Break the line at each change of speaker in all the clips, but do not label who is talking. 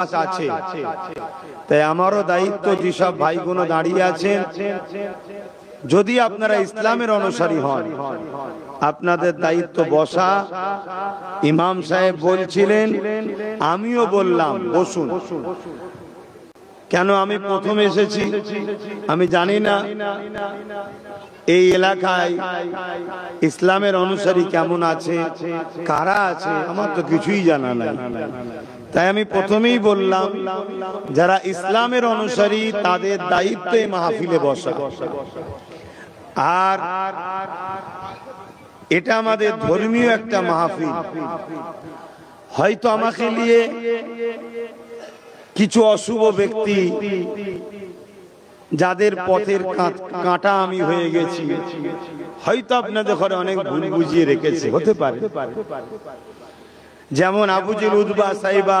আছে, তাই আমারও দায়িত্ব যেসব ভাইগুলো দাঁড়িয়ে আছেন, যদি আপনারা ইসলামের অনুসারী হন, আপনাদের দায়িত্ব বসা। ইমাম সাহেব বলছিলেন, আমিও বললাম বসুন। কেন আমি প্রথম এসেছি আমি জানি না এই এলাকায় ইসলামের অনুসারী কেমন আছে, কারা আছে, আমার তো কিছুই জানা নাই। তাই আমি প্রথমেই বললাম, যারা ইসলামের অনুসারী তাদের দায়িত্ব এই মাহফিলে বসা। আর এটা আমাদের ধর্মীয় একটা মাহফিল। হয়তো আমাকে নিয়ে কিছু অশুভ ব্যক্তি, যাদের পথের কাঁটা আমি হয়ে গেছি, হয়তো আপনাদের ঘরে অনেক ভুল বুঝিয়ে রেখেছে, হতে পারে। যেমন আবু জেল, উতবা, সাইবা,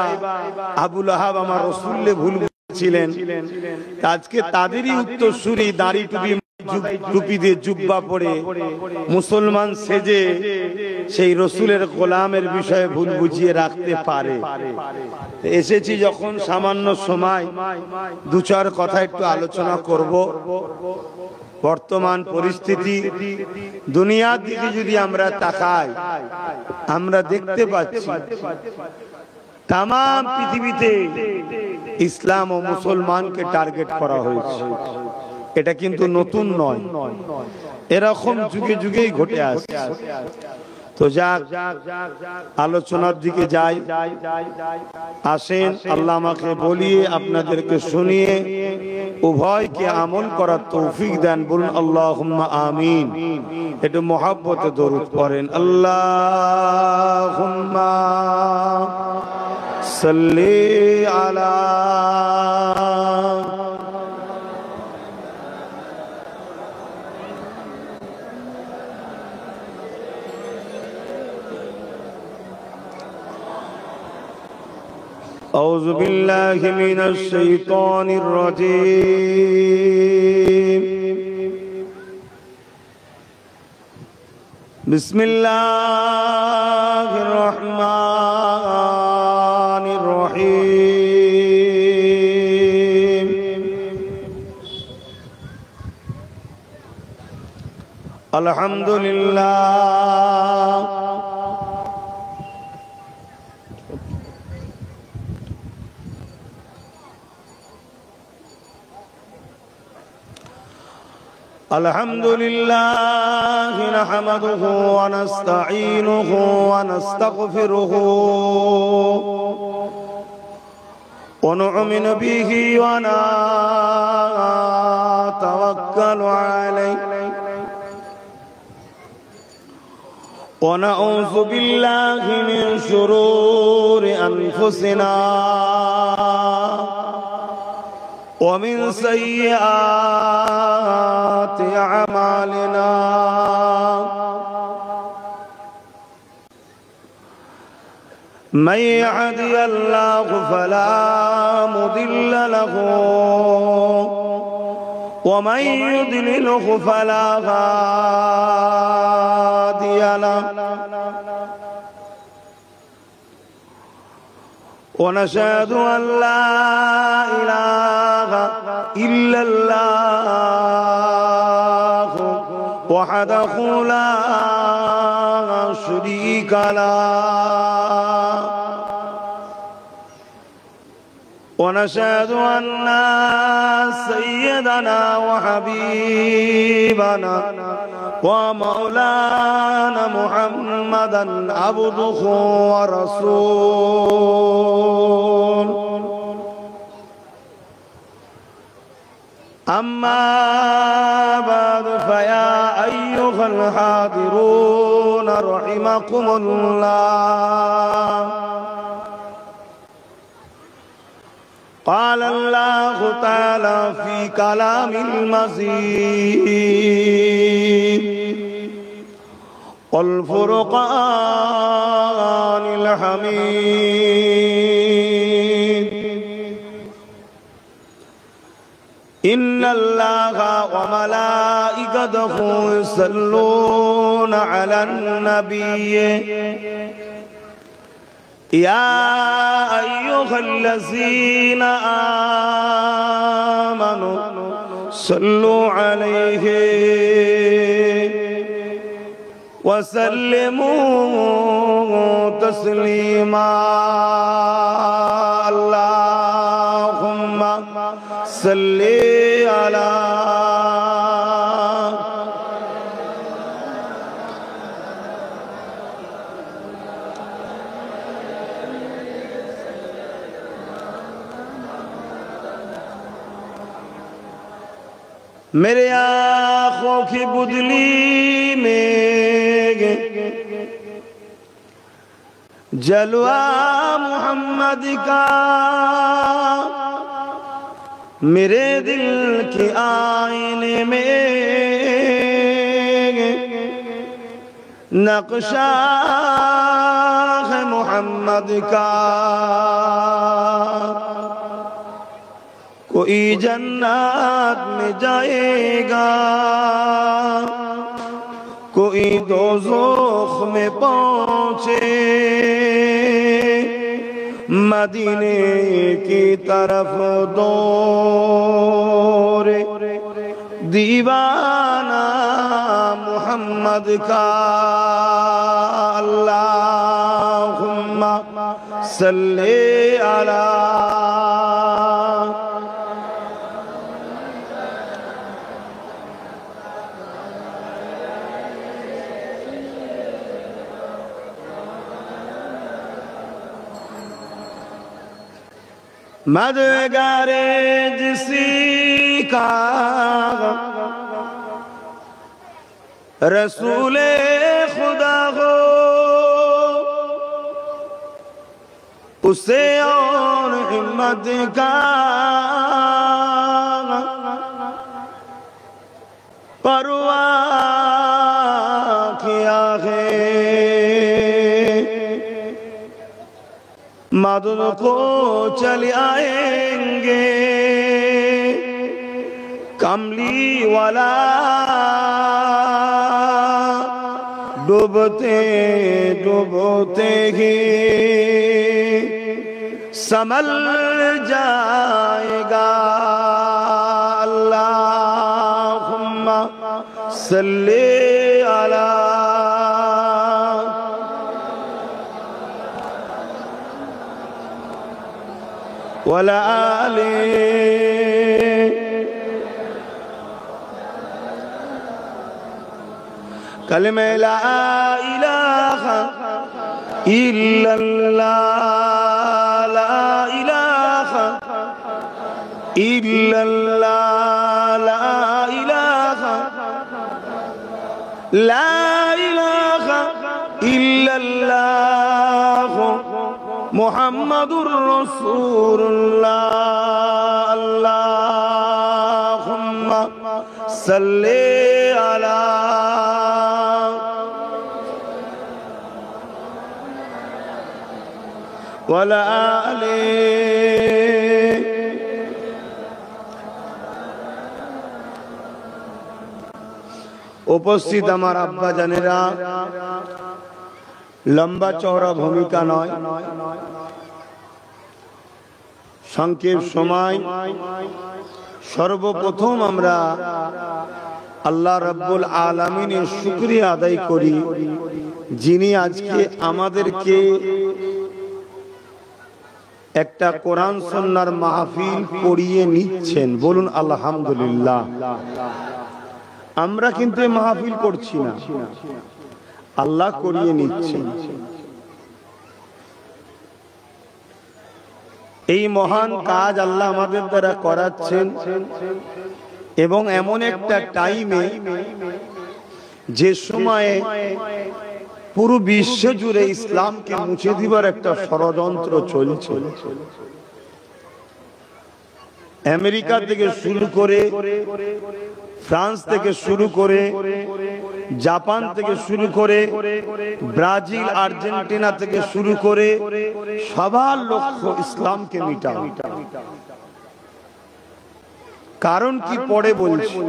আবু লাহাব আমার রাসূলকে ভুল বুঝছিলেন, আজকে তাদেরই উত্তরসূরি দাড়ি টুপি দিয়ে জুব্বা পরে মুসলমান সেজে সেই রাসূলের গোলামের বিষয়ে ভুল বুঝিয়ে রাখতে পারে। এসেছি যখন সামান্য সময় দু চার কথা একটু আলোচনা করব। বর্তমান পরিস্থিতি, দুনিয়ার দিকে যদি আমরা তাকাই, আমরা দেখতে পাচ্ছি তাম পৃথিবীতে ইসলাম ও মুসলমানকে টার্গেট করা হয়েছে। এটা কিন্তু নতুন নয়, এরকম যুগে যুগেই ঘটে আসছে। তো যাক, আলোচনার দিকে যাই। আসেন, আল্লাহ আমাকে বলিয়ে আপনাদেরকে শুনিয়ে উভয়কে আমল করার তৌফিক দেন। বলুন আল্লাহুম্মা আমিন। একটু মহব্বতে দরুদ পড়েন। আল্লাহুম্মা সাল্লি আলা أعوذ بالله من الشيطان الرجيم. بسم الله الرحمن الرحيم. الحمد لله الحمد لله نحمده ونستعينه ونستغفره ونؤمن به ونتوكل عليه ونعوذ بالله من شرور أنفسنا ومن سيئات أعمالنا. من يهده الله فلا مضل له ومن يضلله فلا هادي له. ونشهد أن لا إله إلا الله وحده لا شريك له. ونشهد أن سيدنا وحبيبنا ومولانا محمدا عبده ورسوله. أما بعد، فيا أيها الحاضرون رحمكم الله، قال الله تعالى في كلام المجيد والفرقان الحميد: إن الله وملائكته يصلون على النبي या अय्युहल्लज़ीना आमनू सल्लु अलैहि वसल्लिमू तस्लीमा अल्लाहुम्मा सल्ली अला मेरे आँखों की बुदली में जलवा मोहम्मद का, मेरे दिल के आईने में नक्शा है मोहम्मद का। कोई जन्नत में जाएगा, कोई दोज़ख में पहुँचे, मदीने की तरफ दौड़े दीवाना मोहम्मद का। अल्लाहुम्मा सल्ली अला मदगारे जिसी का रसूले खुदा हो, उसे और हिम्मत का परवाह किया है। मदद को चले आएंगे कमली वाला, डूबते डूबते ही संभल जाएगा। अल्लाहुम्मा सल्ली अला वला आले कलमे ला इलाहा इल्लल्लाह, ला इलाहा इल्लल्लाह, ला इलाहा, ला इलाहा इल्लल्लाह मुहम्मदुर रसूलुल्लाह। अल्लाहुम्मा सल्ली अला वला आले उपस्थित আমার আব্বা জানেরা, লম্বা চওড়া ভূমিকা নয়, সংক্ষেপ সময়। সর্বপ্রথম আমরা আল্লাহ রাব্বুল আলামিনের শুকরিয়া আদায় করি, যিনি আজকে আমাদেরকে একটা কোরআন সুন্নাহর মাহফিল করিয়ে নিচ্ছেন। বলুন আলহামদুলিল্লাহ। আমরা কিন্তু মাহফিল করছি না, আল্লাহ করিয়ে নিচ্ছেন। এই মহান কাজ আল্লাহ আমাদের দ্বারা করাচ্ছেন, এবং এমন একটা টাইমে যে সময়ে পুরো বিশ্ব জুড়ে ইসলামকে মুছে দিবার একটা ষড়যন্ত্র চলছে। আমেরিকা থেকে শুরু করে, ফ্রান্স থেকে শুরু করে, জাপান থেকে শুরু করে, ব্রাজিল আর্জেন্টিনা থেকে শুরু করে সবার লক্ষ্য ইসলামকে মিটানো। কারণ কি পড়ে বলছি।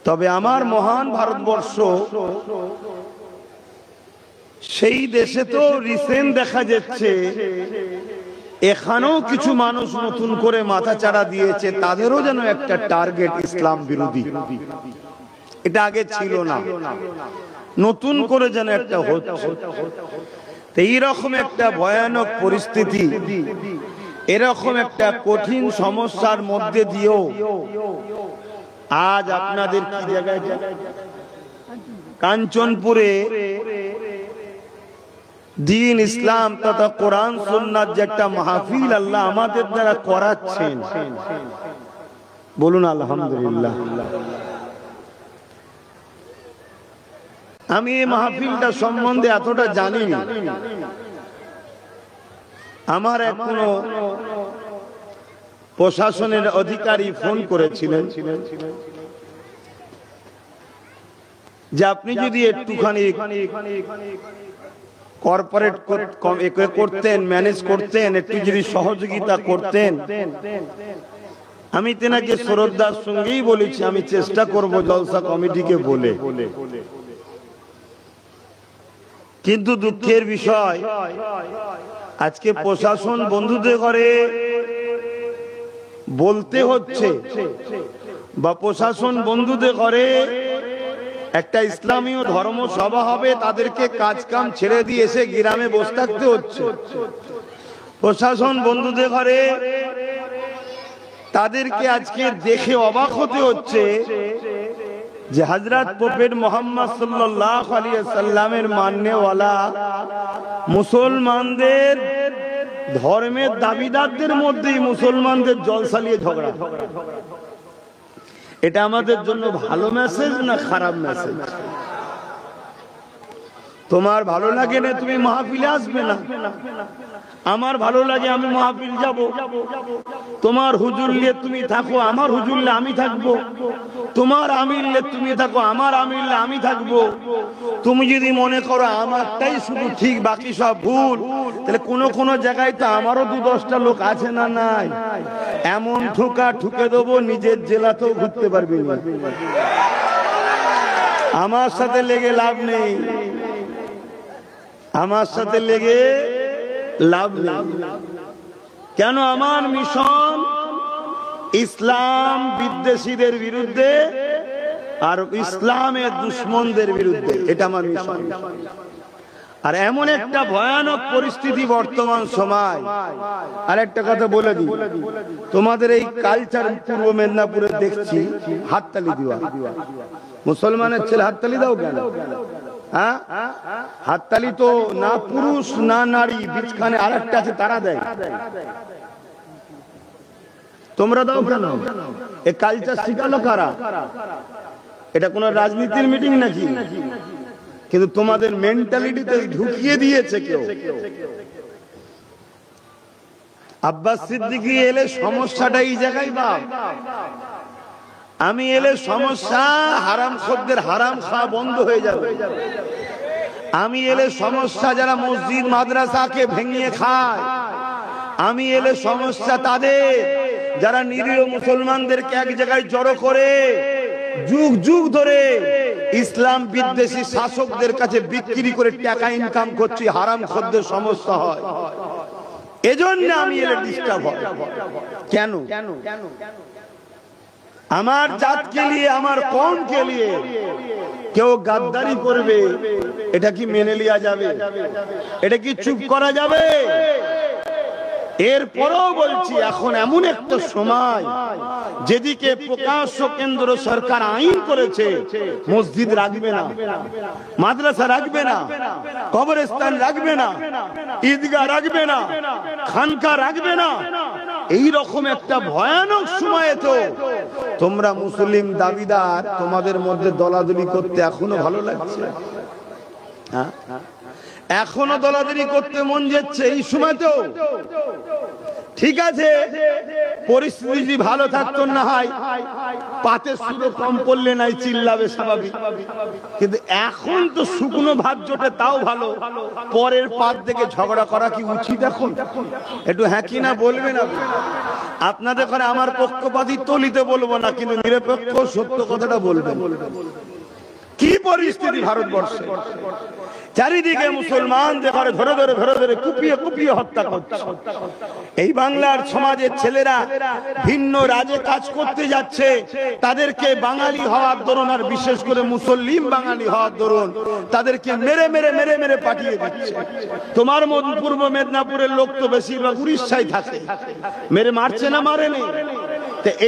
তবে আমার মহান ভারতবর্ষ সেই দেশে তো রিসেন্ট দেখা যাচ্ছে এখানেও কিছু মানুষ নতুন করে মাথাচাড়া দিয়েছে, তাদেরও যেন একটা টার্গেট ইসলাম বিরোধী। এটা আগে ছিল না, নতুন করে যেন একটা হচ্ছে। এইরকম একটা ভয়ানক পরিস্থিতি, এরকম একটা কঠিন সমস্যার মধ্যে দিয়েও আজ আপনাদের কি জায়গায় কাঞ্চনপুরে দিন ইসলাম তথা কোরআন সুন্নাত যে একটা মাহফিল আল্লাহ আমাদের দ্বারা করাচ্ছেন, বলুন আলহামদুলিল্লাহ। আমি এই মাহফিলটা সম্বন্ধে এতটা জানি না। আমার এখনো প্রশাসনের অধিকারী ফোন করেছিলেন যে আপনি যদি একটুখানি কর্পোরেট করতেন, ম্যানেজ করতেন, একটু যদি সহযোগিতা করতেন। আমি তেনাকে শ্রদ্ধার সঙ্গেই বলেছি আমি চেষ্টা করব জলসা কমিটিকে বলে। কিন্তু দুঃখের বিষয় আজকে প্রশাসন বন্ধুদের ঘরে বলতে হচ্ছে, বা প্রশাসন বন্ধুদের ঘরে একটা ইসলামীয় ধর্ম সভা হবে, তাদেরকে কাজ কাম ছেড়ে দিয়ে এসে গ্রামে বসে থাকতে হচ্ছে। প্রশাসন বন্ধুদের ঘরে তাদেরকে আজকে দেখে অবাক হতে হচ্ছে যে হযরত প্রফেট মুহাম্মদ সাল্লাল্লাহু আলাইহি সাল্লামের মাননেওয়ালা মুসলমানদের ধর্মের দাবিদারদের মধ্যেই মুসলমানদের জলসা নিয়ে ঝগড়া। এটা আমাদের জন্য ভালো মেসেজ না খারাপ মেসেজ? তোমার ভালো লাগে না তুমি মাহফিলে আসবে না, আমার ভালো লাগে আমি মাহফিল যাব। তোমার হুজুর নিয়ে তুমি থাকো, আমার হুজুর নিয়ে আমি থাকবো। তোমার আমির নিয়ে তুমি থাকো, আমার আমির নিয়ে আমি থাকবো। তুমি যদি মনে করো আমারটাই শুধু ঠিক বাকি সব ভুল, তাহলে কোন জায়গায় তো আমারও 2-10টা লোক আছে না নাই? এমন ঠুকা ঠুকে দেবো নিজের জেলাতেও ঘুরতে পারবি না। আমার সাথে লেগে লাভ নেই, আমার সাথে লেগে লাভ নেই। কেন? আমার মিশন ইসলাম বিদ্বেষীদের বিরুদ্ধে আর ইসলামের দুশ্মনদের বিরুদ্ধে, এটা আমার মিশন। আর এমন একটা ভয়ানক পরিস্থিতি বর্তমান সময়। আর একটা কথা বলে দিই, তোমাদের এই কালচার পূর্ব মেদিনীপুরে দেখছি হাততালি দেওয়া। মুসলমানের ছেলে হাততালি দাও কেন? হ্যাঁ, হাততালি তো না পুরুষ না নারী, বিছখানে আরেকটা আছে তারা দেয়। তোমরা দাও কেন? এই কালচার শিখালো কারা? এটা কোন রাজনীতির মিটিং নাকি? কিন্তু তোমাদের মেন্টালিটিতে ঢুকিয়ে দিয়েছে কেউ। আব্বাস সিদ্দিকী এলে সমস্যাটা এই জায়গায় বাপ। আমি এলে সমস্যা হারাম খোরদের হারাম খাওয়া বন্ধ হয়ে যাবে। আমি এলে সমস্যা যারা মসজিদ মাদ্রাসাকে ভেঙে খায়। আমি এলে সমস্যা তাদের যারা নিরীহ মুসলমানদেরকে এক জায়গায় জড়ো করে যুগ যুগ ধরে ইসলাম বিদ্বেষী শাসকদের কাছে বিক্রি করে টাকা ইনকাম করছি, হারাম খোরদের সমস্যা হয়। এজন্য আমি এলে ডিস্টার্ব হয়। কেন? আমার জাতকে নিয়ে, আমার কওমকে নিয়ে কেউ গাদ্দারি করবে, এটা কি মেনে নেওয়া যাবে? এটা কি চুপ করা যাবে? এরপরেও বলছি এখন এমন একটা সময় যেদিকে প্রকাশ্য কেন্দ্র সরকার আইন করেছে মসজিদ রাখবে না, মাদ্রাসা রাখবে না, কবরস্থান রাখবে না, ঈদগাহ রাখবে না, খানকা রাখবে না, এই রকম একটা ভয়ানক সময়ে তো তোমরা মুসলিম দাবিদার তোমাদের মধ্যে দলাদলি করতে এখনো ভালো লাগছে? হ্যাঁ, এখনো দলাদলি করতে মন যাচ্ছে এই সময়তেও? ঠিক আছে, পরিস্থিতি যদি ভালো থাকতো না হয় পাতে সুরে কম পড়লে নাই চিল্লাবে স্বাভাবিক, কিন্তু এখন তো শুকনো ভাত জোটে তাও ভালো, পরের পাত থেকে ঝগড়া করা কি উচিত? এখন একটু হ্যাঁ কি না বলবে না? আপনাদের ঘরে আমার পক্ষপাতী তলিতে বলবো না, কিন্তু নিরপেক্ষ সত্য কথাটা বলবেন। কি পরিস্থিতি ভারতবর্ষে? চারিদিকে মুসলমানদের ঘরে ধরে ধরে ধরে ধরে কুপিয়ে কুপিয়ে হত্যা করছে। এই বাংলার সমাজের ছেলেরা ভিন্ন রাজ্যে কাজ করতে যাচ্ছে, তাদেরকে বাঙালি হওয়ার দরুন, আর বিশেষ করে মুসলিম বাঙালি হওয়ার দরুন তাদেরকে মেরে মেরে মেরে মেরে পাঠিয়ে দিচ্ছে। তোমার পূর্ব মেদিনীপুরের লোক তো বেশিরভাগ উড়িষ্যায় থাকে, মেরে মারছে না, মারেনি?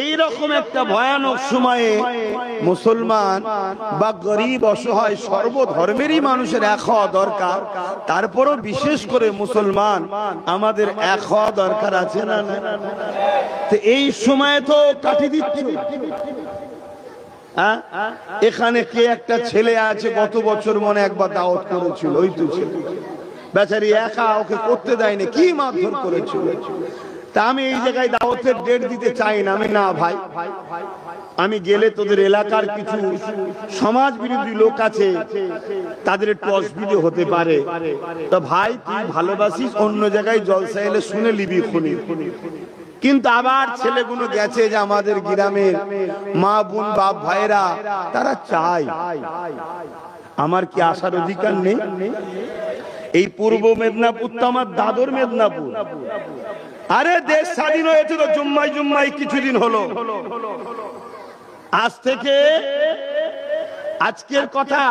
এইরকম একটা ভয়ানক সময়ে মুসলমান বা গরিব অসহায় সর্বধর্মেরই মানুষের এক হওয়া দরকার। তারপরও বিশেষ করে মুসলমান আমাদের এক হওয়া দরকার আছে না? এই সময়ে তো কাটিয়ে দিচ্ছে। এখানে কে একটা ছেলে আছে গত বছর মনে একবার দাওয়াত করেছিল, ওই তো ছেলে বেচারি একা, ওকে করতে দেয়নি, কি মারধর করেছিল। তা আমি এই জায়গায় দাওয়াতের ডেট দিতে চাই না, আমি না ভাই, আমি গেলে তোদের এলাকার কিছু সমাজ বিরোধী লোক আছে, তাদের একটু অসুবিধে হতে পারে। তো ভাই তুই ভালোবাসিস, অন্য জায়গায় জলসা এলে শুনে লিবি খুনি। কিন্তু আবার ছেলেগুলো গেছে যে আমাদের গ্রামের মা বোন বাপ ভাইরা তারা চায়, আমার কি আসার অধিকার নেই? এই পূর্ব মেদিনীপুর তো আমার দাদর মেদিনীপুর। আরে দেশ স্বাধীন হয়েছে তো জুম্মাই জুম্মাই কিছুদিন হলো। আজ থেকে আজকের কথা,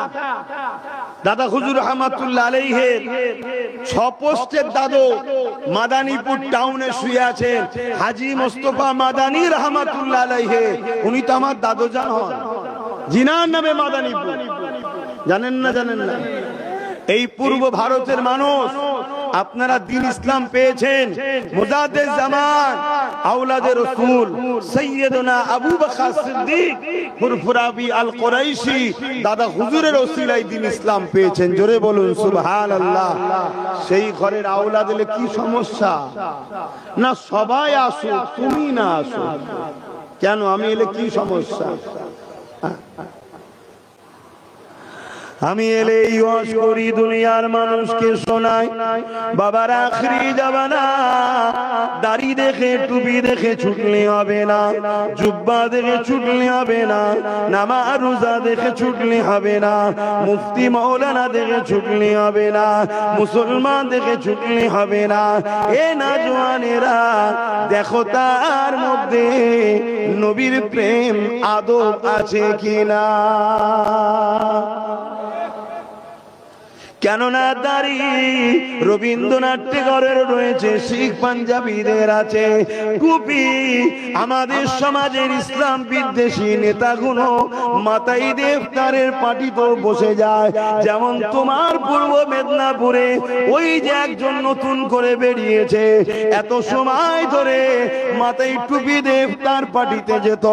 দাদা হুজুর রহমাতুল্লাহ আলাইহির 6 পোস্টের দাদু মাদানীপুর টাউনে শুয়ে আছেন, হাজী মোস্তফা মাদানী রহমাতুল্লাহ আলাইহি। উনি তো আমার দাদু জান হন, জিনার নামে মাদানীপুর। জানেন না? জানেন না? এই পূর্ব ভারতের মানুষ আপনারা দ্বীন ইসলাম পেয়েছেন মুজাদ্দিদ জামান আওলাদে রাসূল সাইয়্যিদুনা আবু বকর সিদ্দিক ফুরফুরাবি আল কুরাইশি দাদা হুজুরের ওসিলায় দ্বীন ইসলাম পেয়েছেন। জোরে বলুন সুবহানাল্লাহ। সেই ঘরের আওলাদ হলে কি সমস্যা? না সবাই আসো, তুমি না আসো কেন? আমি এলে কি সমস্যা? আমি এলে ওয়াজ করি, দুনিয়ার মানুষকে শোনাই, বাবার আখরি জামানা দাড়ি দেখে টুপি দেখে ছুটলে হবে না, জুব্বা দেখে ছুটলে হবে না, নামাজ রোজা দেখে ছুটলে হবে না, মুফতি মাওলানা দেখে ছুটলে হবে না, মুসলমান দেখে ছুটলে হবে না। এ নওজওয়ানেরা দেখো তার মধ্যে নবীর প্রেম আদব আছে কিনা। কেননা দাড়ি রবীন্দ্রনাথ ঠাকুরের রয়েছে, শিখ পাঞ্জাবিদের আছে, টুপি আমাদের সমাজের ইসলাম বিদ্বেষী নেতাগুলো মাথায় দেবতারের পাটিতে বসে যায়। যেমন তোমার পূর্ব মেদিনীপুরে ওই যে একজন নতুন করে বেরিয়েছে, এত সময় ধরে মাথায় টুপি দেবতার পাটিতে যেত,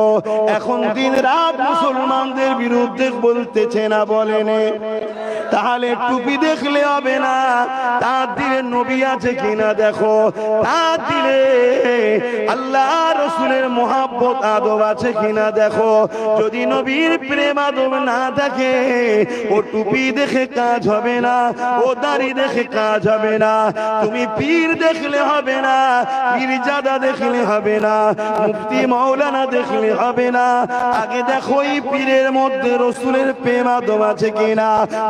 এখন দিন রাত মুসলমানদের বিরুদ্ধে বলতেছে না, বলেন? তাহলে টুপি দেখলে হবে না, তার দিলে নবী আছে কিনা দেখো, তার দিলে আল্লাহ রসুলের মোহাব্বত আদব আছে কিনা দেখো। যদি নবীর প্রেম আদব না থাকে, ও টুপি দেখে কাজ হবে না, ও দাড়ি দেখে কাজ হবে না, তুমি পীর দেখলে হবে না, পীরজাদা দেখলে হবে না, মুফতি মাওলানা দেখলে হবে না। আগে দেখো ওই পীরের মধ্যে রসুলের প্রেম আদব আছে কিনা,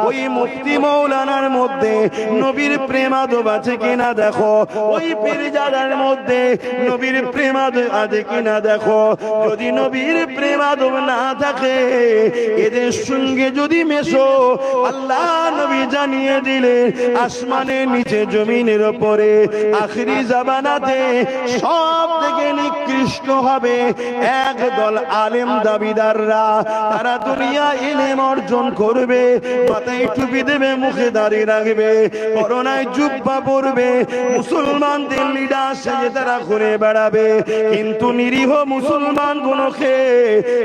ওই মুফতি মাওলানার মধ্যে নবীর প্রেম আদব আছে কিনা দেখো, ওই পীরজাদার মধ্যে নবীর প্রেম আদব আছে কিনা দেখো। যদি নবীর প্রেম আদব না থাকে, এদের সঙ্গে যদি মেশো, আল্লাহ নবী জানিয়ে দিলে আসমানের নিচে জমিনের উপরে আখিরি জামানাতে সব থেকে নিকৃষ্ট হবে একদল আলেম দাবিদাররা। তারা দুনিয়া ইলম অর্জন করবে, মাথায় টুপি দেবে, মুখে দাঁড়িয়ে রাখবে, করোনায় জুব্বা পরবে, মুসলমানদের লিডার সেজে তারা ঘুরে বেড়াবে। কিন্তু নিরীহ মুসলমান গুলোকে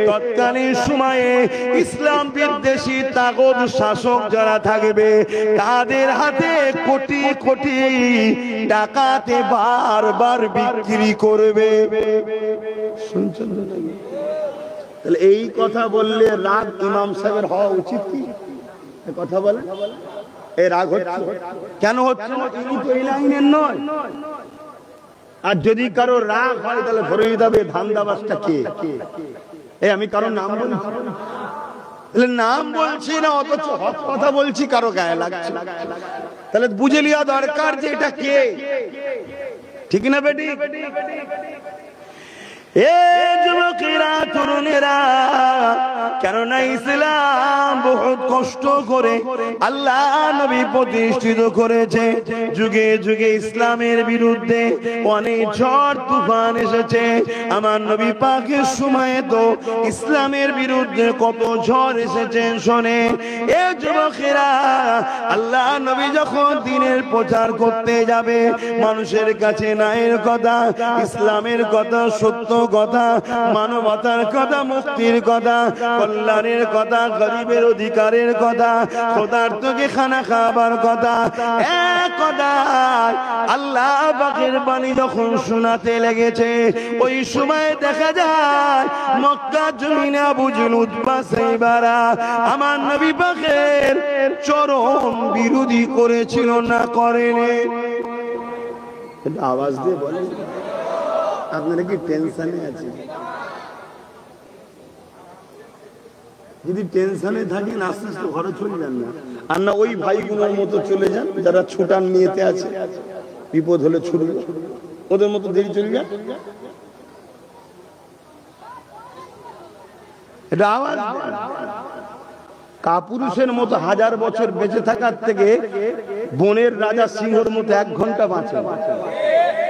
তৎকালীন সময়ে ইসলাম বিদ্বেষী তাগত শাসক যারা থাকবে, তাদের হাতে কোটি কোটি টাকাতে বারবার বিক্রি করবে। শুনছেন? তাহলে এই কথা বললে রাগ ইমাম সাহেবের হওয়া উচিত কি? কথা বলে এই রাগ হচ্ছে কেন? হচ্ছে ইনি তো এই লাইনের নয়। আর যদি কারো রাগ হয় তাহলে ধরে নিতে হবে ধান্দাবাজটা কে। এই আমি কারোর নাম বলি, নাম বলছি না, অথচ হক কথা বলছি, কারো গায়ে লাগছে। তাহলে বুঝে লিয়া দরকার যে এটা কে, ঠিক না বেটি? এ যুবকেরা, তরুণেরা, কেননা ইসলাম বহুত কষ্ট করে আল্লাহ নবী প্রতিষ্ঠিত করেছে। যুগে যুগে ইসলামের বিরুদ্ধে অনেক ঝড় তুফান এসেছে। আমার নবী পাকের সময়ে তো ইসলামের বিরুদ্ধে কত ঝড় এসেছে শোনে। এ যুবকেরা, আল্লাহ নবী যখন দ্বীনের প্রচার করতে যাবে, মানুষের কাছে ন্যায়ের কথা, ইসলামের কথা, সত্য কথা, মানবতার কথা, মুক্তির কথা, কল্যাণের কথা, গরিবের অধিকারের কথা, ক্ষুধার্তকে খানা খাবার কথা, এক কথা আল্লাহ পাকের বাণী যখন শোনাতে লেগেছে, ওই সময় দেখা যায় মক্কা জমিনে আবু জেহেল, উতবা, সাইবারা আমার নবী পাকের চরম বিরোধী করেছিল না করেনি? আওয়াজ দিয়ে বলেন, আপনারা কি টেনশনে আছেন? যদি টেনশনে থাকেন আস্তে আস্তে ঘরে চলে যান না, আর না ওই ভাইগুলোর মতো চলে যান যারা ছুটান নিয়েতে আছে, বিপদ হলে ছুটবে, ওদের মতো দেরি চলে যান। এটা আওয়াজ কাপুরুষের মতো 1000 বছর বেঁচে থাকার থেকে বনের রাজা সিংহর মতো 1 ঘন্টা বাঁচে।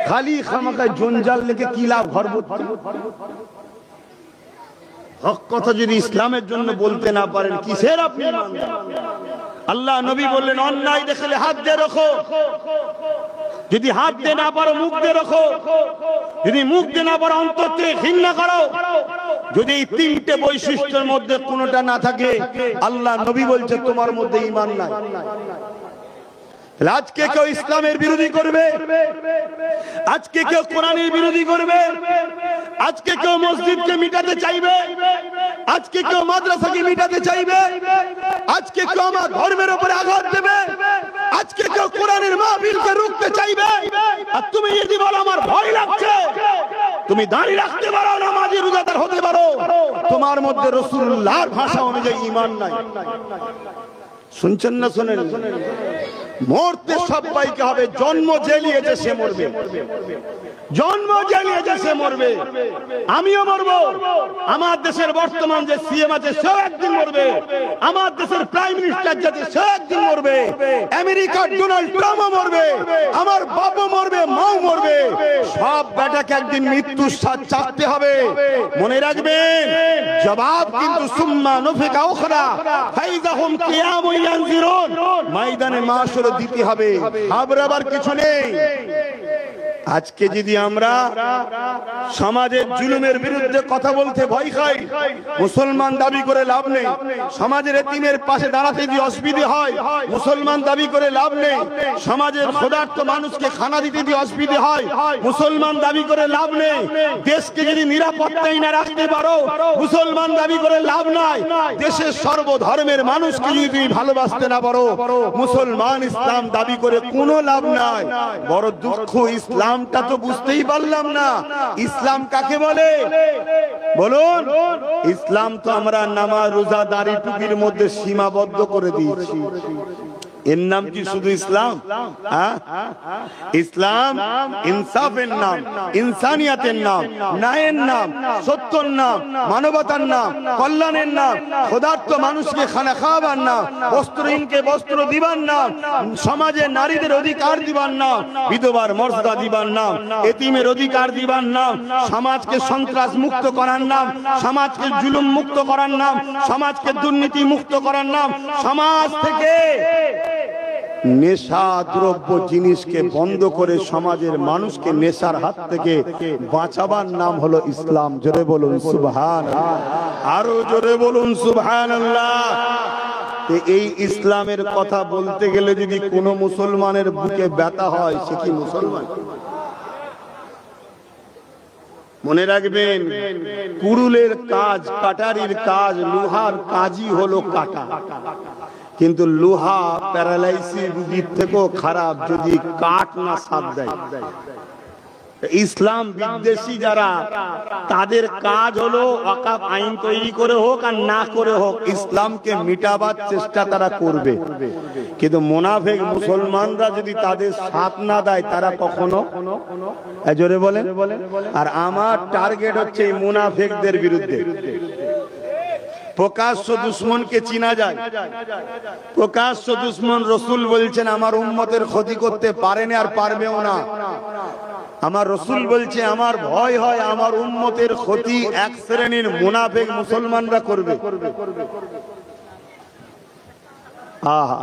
খালি খামাকায় জঞ্জাল লেগে কি লাভ? ঘর ভর্তি। হক কথা যদি ইসলামের জন্য বলতে না পারেন, কিসের আপনি? আল্লাহ নবী বললেন, অন্যায় দেখলে হাত দিয়ে রাখো, যদি হাত দিয়ে না পারো মুখ দিয়ে রাখো, যদি মুখ দিয়ে না পারো অন্তর থেকে ঘৃণা করো। যদি এই 3টে বৈশিষ্ট্যের মধ্যে কোনোটা না থাকে, আল্লাহ নবী বলছে তোমার মধ্যে ঈমান নাই। আজকে কেউ ইসলামের বিরোধী করবে, আজকে কেউ কোরআনের বিরোধী করবে, আজকে কেউ মসজিদকে মিটাতে চাইবে, আজকে কেউ মাদ্রাসাকে মিটাতে চাইবে, আজকে কেউ আমার ধর্মের উপরে আঘাত দেবে, আজকে কেউ কোরআনের মাহফিলকে রুখতে চাইবে। আর তুমি যদি বলো আমার ভয় লাগছে, তুমি দাঁড়িয়ে রাখতে পারো, নামাজি রোজাদার হতে পারো, তোমার মধ্যে রাসূলুল্লাহর ভাষা অনুযায়ী ঈমান নাই। শুনছেন না? শোনেন, মরতে সবাইকে হবে। জন্ম জেলিয়েছে সে মরবে, জন্ম জেলিয়েছে সে মরবে, আমিও মরবো। আমার দেশের বর্তমান যে সিএম আছে সেও একদিন মরবে, আমার দেশের প্রাইম মিনিস্টার যাচ্ছে সেও একদিন মরবে, আমেরিকার ডোনাল্ড ট্রাম্পও মরবে, আমার বাপও মরবে, মাও মরবে। সব বেটাকে একদিন মৃত্যুর স্বাদ চাকতে হবে। মনে রাখবেন, জবাব কিন্তু সুম্মা নুফিকা উখরা ফাইযাহুম কিয়ামুন ইয়ানজিরুন, ময়দানে মাশর দিতে হবে, ঘাবড়াবার কিছু নেই। আজকে যদি আমরা সমাজের জুলুমের বিরুদ্ধে কথা বলতে ভয় খাই, মুসলমান দাবি করে লাভ নেই। সমাজের এতিমের পাশে দাঁড়াতে যদি অসুবিধা হয়, মুসলমান দাবি করে লাভ নেই। সমাজের ক্ষুধার্ত মানুষকে খানা দিতে যদি অসুবিধা হয়, মুসলমান দাবি করে লাভ নেই। দেশকে যদি নিরাপত্তাই না রাখতে পারো, মুসলমান দাবি করে লাভ নাই। দেশের সর্বধর্মের মানুষকে যদি তুমি ভালোবাসতে না পারো, মুসলমান ইসলাম দাবি করে কোনো লাভ নাই। বড় দুঃখ, ইসলামটা তো বুঝতেই পারলাম না। ইসলাম কাকে বলে বলুন? ইসলাম তো আমরা নামাজ, রোজা, দাড়ি, টুপির মধ্যে সীমাবদ্ধ করে দিয়েছি। এর নাম কি শুধু ইসলাম? ইসলাম ইনসাফের নাম, ইনসানিয়াতের নাম, ন্যায়ের নাম, সত্যর নাম, মানবতার নাম, কল্যাণের নাম, ক্ষুধার্ত মানুষকে খানা খাওয়াবার নাম, বস্ত্রহীনকে বস্ত্র দিবার নাম, সমাজে নারীদের অধিকার দিবার নাম, বিধবার মর্যাদা দিবার নাম, এতিমের অধিকার দিবার নাম, সমাজকে সন্ত্রাস মুক্ত করার নাম, সমাজকে জুলুম মুক্ত করার নাম, সমাজকে দুর্নীতি মুক্ত করার নাম, সমাজ থেকে নেশা দ্রব্য জিনিসকে বন্ধ করে সমাজের মানুষকে নেশার হাত থেকে বাঁচাবার নাম হলো ইসলাম। জোরে বলুন সুবহানাল্লাহ, আরো জোরে বলুন সুবহানাল্লাহ। এই ইসলামের কথা বলতে গেলে যদি কোনো মুসলমানের বুকে ব্যথা হয়, সে কি মুসলমান? মনে রাখবেন, কুড়ুলের কাজ, কাটারির কাজ, লোহার কাজই হলো কাটা। কিন্তু লোহা প্যারালাইসিস রোগীর থেকেও খারাপ যদি কাঠ না সাথ দেয়। ইসলাম বিদ্বেষী যারা, তাদের কাজ হলো ওয়াকফ আইন তৈরি করে হোক আর না করে হোক ইসলামকে মিটাবার চেষ্টা তারা করবে। কিন্তু মুনাফিক মুসলমানরা যদি তাদের সাথ না দেয় তারা কখনো, জোরে বলেন। আর আমার টার্গেট হচ্ছে এই মুনাফিকদের বিরুদ্ধে। প্রকাশ্য দুশ্মনকে চিনা যায়, প্রকাশ্য দুশ্মন রাসূল বলছেন আমার উম্মতের ক্ষতি করতে পারেনি আর পারবেও না। আমার রাসূল বলছে আমার ভয় হয় আমার উম্মতের ক্ষতি এক শ্রেণীর মুনাফিক মুসলমানরা করবে। আহা,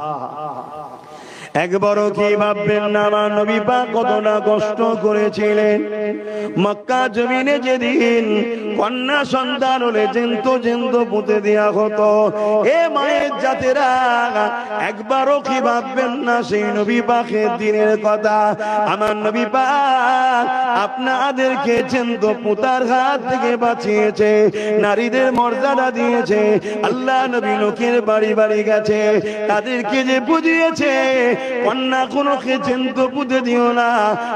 একবারও কি ভাববেন না আমার নবী পাক কতটা কষ্ট করেছিলেন। মক্কা জমিনে যেদিন কন্যা সন্তান হলে জ্যান্ত পুঁতে দেয়া হতো, এ মায়ের জাতেরা একবারও কি ভাববেন না সেই নবী পাকের দিনের কথা। আমার নবী পাক আপনাদেরকে জ্যান্ত পুতার হাত থেকে বাঁচিয়েছে, নারীদের মর্যাদা দিয়েছে। আল্লাহ নবী লোকের বাড়ি বাড়ি গেছে, তাদেরকে যে বুঝিয়েছে কন্যা কোনকে জ্যান্ত পুঁতে দিও না,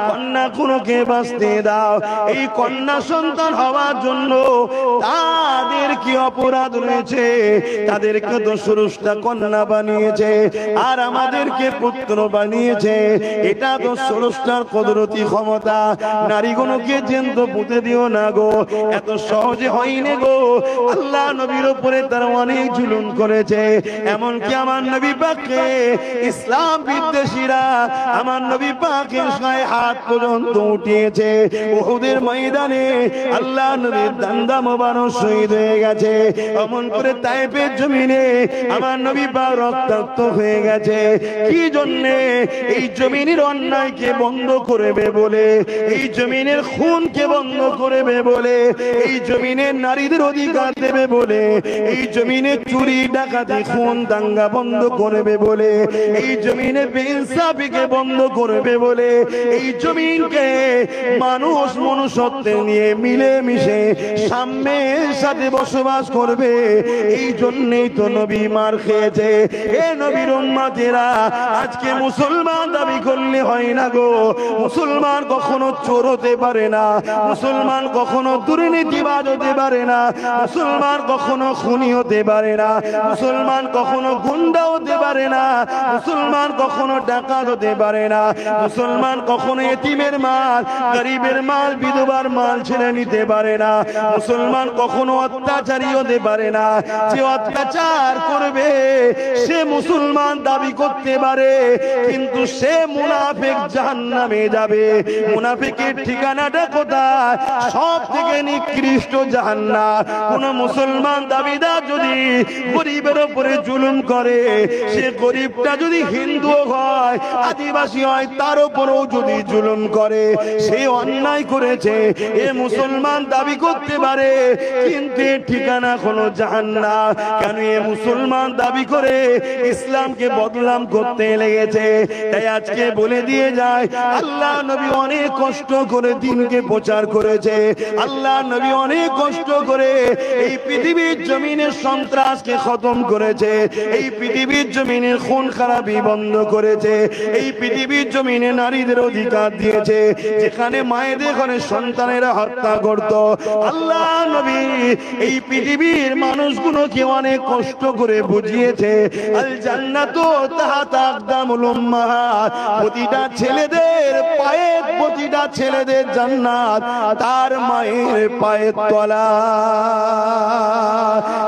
কন্যা কোনকে বাঁচতে দাও। এই কন্যা সন্তান হওয়ার জন্য তাদের কি অপরাধ রয়েছে, তাদেরকে তো ষোড়শটা কন্যা বানিয়েছে আর আমাদেরকে পুত্র বানিয়েছে। এটা তো ষোড়শটার কুদরতি ক্ষমতা। নারীগুলোকে জ্যান্ত পুঁতে দিও না গো, এত সহজে হয়নি গো। আল্লাহ নবীর উপরে তারা অনেক জুলুম করেছে, এমনকি আমার নবী পাককে ইসলাম বিদ্বেষীরা আমার নবী পাকের গায়ে হাত পর্যন্ত উঠিয়েছে। উহুদের ময়দানে আল্লাহ নবীর দান্দা মোবারক শহীদ হয়ে গেছে। এমন করে তায়েফের জমিনে আমার নবী পাক রক্তাক্ত হয়ে গেছে। কি জন্য? এই জমিনের অন্যায়কে বন্ধ করবে বলে, এই জমিনের খুনকে বন্ধ করবে বলে, এই জমিনের নারীদের অধিকার দেবে বলে, এই জমিনে চুরি ডাকাতি খুন দাঙ্গা বন্ধ করবে বলে, এই জমিনে বেইনসাফিকে বন্ধ করবে বলে, এই জমিনকে মানুষ মনুষ্যত্বে নিয়ে মিলে মিশে সাম্যের সাথে বসবাস করবে। এই জন্যই তো নবী মার খেয়েছে। এ নবীর উম্মতেরা আজকে মুসলমান দাবি করলে হয় না গো। মুসলমান কখনো চোর হতে পারে না, মুসলমান কখনো দুর্নীতিবাজ হতে পারে না, মুসলমান কখনো খুনি হতে পারে না, মুসলমান কখনো গুন্ডা হতে পারে না, মুসলমান কখনো ডাকাত হতে পারে না, মুসলমান কখনো এতিমের মাল গরিবের মাল বিধবার মাল ছেড়ে নিতে পারে না, মুসলমান কখনো অত্যাচারী হতে পারে না। যে অত্যাচার করবে সে মুসলমান দাবি করতে পারে, কিন্তু সে মুনাফিক জাহান্নামে যাবে। মুনাফিকের ঠিকানাটা কোথায়? সব থেকে নিকৃষ্ট জাহান্নাম। কোন মুসলমান দাবিদার যদি গরিবের উপরে জুলুম করে, সে গরিবটা যদি হিন্দু হয় আদিবাসী হয় তার উপরেও যদি জুলুম করে, সে অন্যায় করেছে এ মুসলমান দাবি করতে পারে, কিন্তু এর ঠিকানা হলো জাহান্নাম। কেন? এ মুসলমান দাবি করে ইসলামকে বদনাম করতে লেগেছে। তাই আজকে বলে দিয়ে যায়, আল্লাহ নবী অনেক কষ্ট করে দিনকে প্রচার করেছে, আল্লাহ নবী অনেক কষ্ট করে এই পৃথিবীর জমিনের সন্ত্রাসকে খতম করেছে, এই পৃথিবীর জমিনের খুন খারাপি বন্ধ করেছে, এই পৃথিবীর জমিনে নারীদের অধিকার দিয়েছে। যেখানে মায়েদের ঘরে সন্তানেরা হত্যা করত, আল্লাহ নবী এই পৃথিবীর মানুষগুলোকে অনেক কষ্ট করে বুঝিয়েছে আল জান্নাতু তাহতা আকদামুল উম্মাহাত। প্রতিটা ছেলেদের পায়ে, প্রতিটা ছেলেদের জান্নাত তার মায়ের পায়ের তলা।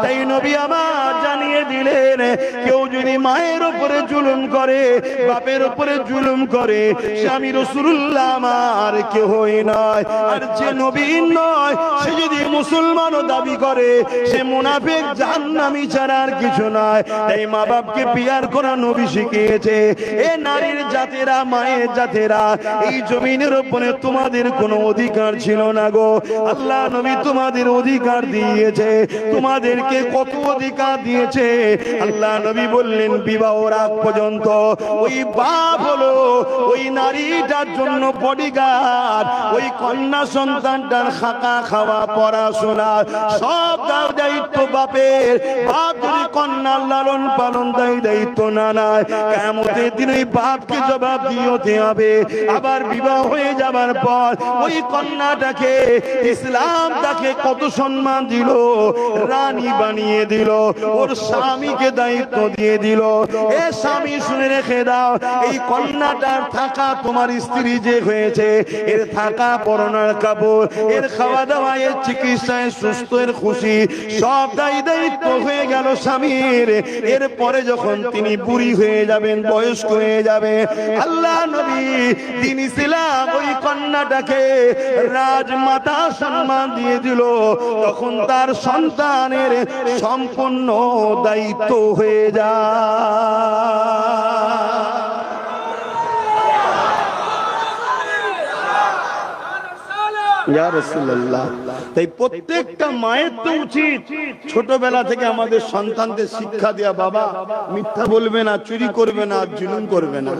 তাই নবী আমার জানিয়ে দিলেন, কেউ যদি মায়ের উপরে জুলুম করে, বাপের উপরে জুলুম করে, স্বামী রাসূলুল্লাহ আমার কেউই নয়। আর যে নবী নয় সে যদি মুসলমানও দাবি করে, সে মুনাফিক জাহান্নামী ছাড়া আর কিছু নয়। তাই মা বাপকে বিয়ার করা নবী শিখিয়েছে। এ নারীর জাতেরা, মায়ের জাতেরা, এই জমিনের উপরে তোমাদের কোনো অধিকার ছিল না গো। আল্লাহ নবী তোমাদের অধিকার দিয়েছে। তোমাদেরকে কত অধিকার দিয়েছে? আল্লাহ নবী বললেন বিবাহর আগ পর্যন্ত ওই বাপ হলো ওই নারীটার জন্য বডিগার্ড, ওই কন্যা সন্তানটার থাকা খাওয়া পড়াশোনা সব দায়িত্ব বাপের। বাপ যদি কন্যার লালন পালন দায়িত্ব না নেয়, কিয়ামতের দিন ওই বাপকে জবাব দিতে হবে। আবার বিবাহ হয়ে যাবার পর ওই কন্যাটাকে ইসলাম তাকে কত সম্মান দিল, রানী বানিয়ে দিল, ওর স্বামীকে দায়িত্ব দিয়ে দিল। এ স্বামী শুনে রেখে দাও, এই কন্যাটার থাকা তোমার স্ত্রী যে হয়েছে, এর থাকা পরনার কাপড়, এর খাওয়া দাওয়া, এর চিকিৎসায় সুস্থ, এর খুশি সব দায়িত্ব হয়ে গেল স্বামীর। এরপরে যখন তিনি বুড়ি হয়ে যাবেন, বয়স্ক হয়ে যাবে, আল্লাহ নবী দিন ইসলাম ওই কন্যাটাকে রাজমাতা সম্মান দিয়ে দিল। তখন তার সন্তানের সম্পূর্ণ দায়িত্ব হয়ে যায়। ইয়া রাসূলুল্লাহ, তাই প্রত্যেকটা মায়ের তো উচিত ছোটবেলা থেকে আমাদের সন্তানদের শিক্ষা দেয়া, বাবা মিথ্যা বলবে না, চুরি করবে না, জুলুম করবে না।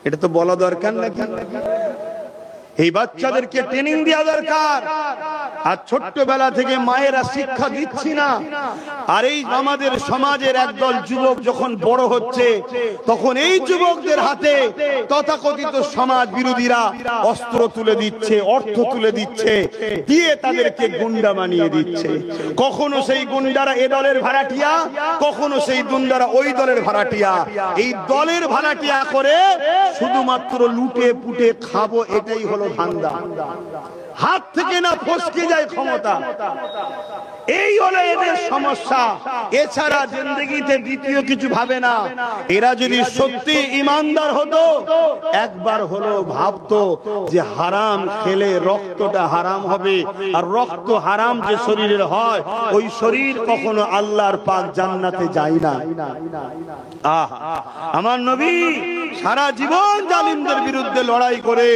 এটা তো বলা দরকার নাকি? এই বাচ্চাদেরকে ট্রেনিং দেওয়া দরকার। আর ছোট্টবেলা থেকে মায়েরা শিক্ষা দিচ্ছি না। আর এই আমাদের সমাজের একদল যুবক যখন বড় হচ্ছে, তখন এই যুবকদের হাতে তথাকথিত সমাজ বিরোধীরা অস্ত্র তুলে দিচ্ছে, অর্থ তুলে দিচ্ছে, দিয়ে তাদেরকে গুন্ডা বানিয়ে দিচ্ছে। কখনো সেই গুন্ডারা এ দলের ভাড়াটিয়া, কখনো সেই গুন্ডারা ওই দলের ভাড়াটিয়া। এই দলের ভাড়াটিয়া করে শুধুমাত্র লুটে পুটে খাবো, এটাই হলো ধান্দা। হাত থেকে না ফসকে যায় ক্ষমতা, এই হলো এদের সমস্যা। এছাড়া জিন্দেগিতে দ্বিতীয় কিছু ভাবে না। এরা যদি সত্যি ইমানদার হতো, একবার হলো ভাবতো যে হারাম খেলে রক্তটা হারাম হবে, আর রক্ত হারাম যে শরীরের হয়, ওই শরীর কখনো আল্লাহর পাক জান্নাতে যায় না। আমার নবী সারা জীবন জালিমদের বিরুদ্ধে লড়াই করে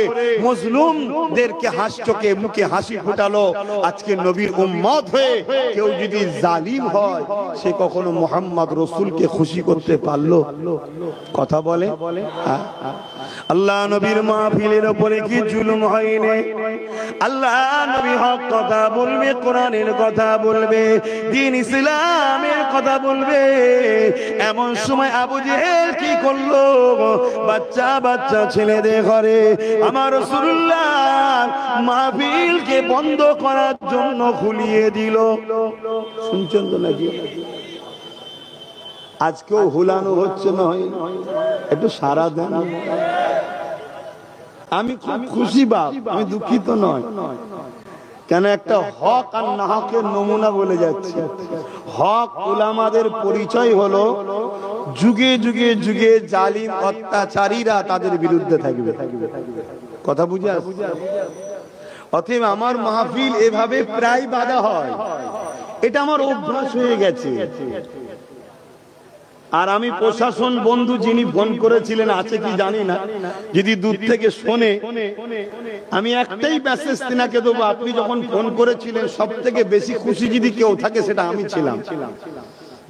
মজলুমদেরকে চোখে মুখে হাসি ফুটালো। আজকে নবীর উম্মত হয়ে কেউ যদি জালিম হয়, সে কখনো মুহাম্মদ রাসূলকে খুশি করতে পারলো? কথা বলে। আল্লাহ নবীর মাহফিলের উপরে কি জুলুম হয়নি? আল্লাহ নবী হক কথা বলবে, কোরআনের কথা বলবে, দ্বীন ইসলামের কথা বলবে। এমন সময় আবু জেহেল কি করলো? বাচ্চা বাচ্চা ছেলেদের ঘরে আমার রাসূলুল্লাহ মাহফিলকে বন্ধ করার জন্য খুলিয়ে দিল। শুনছেন তো নাকি? আজকেও হুলানো হচ্ছে না? একটু সারা দেন। আমি খুব খুশি বাপ, আমি দুঃখিত নয়। কেন একটা হক আর না হকের নমুনা বলে যাচ্ছে। হক উলামাদের পরিচয় হলো যুগে যুগে যুগে জালিম অত্যাচারীরা তাদের বিরুদ্ধে থাকবে। কথা বুঝে আসছে? অতএব আমার মাহফিল এভাবে প্রায় বাধা হয়, এটা আমার অভ্যাস হয়ে গেছে। আর আমি প্রশাসন বন্ধু যিনি ফোন করেছিলেন, আছে কি জানি না, যদি দূর থেকে শোনে, আমি একটাই মেসেজ তিনাকে দেবো, আপনি যখন ফোন করেছিলেন সব থেকে বেশি খুশি যদি কেউ থাকে সেটা আমি ছিলাম।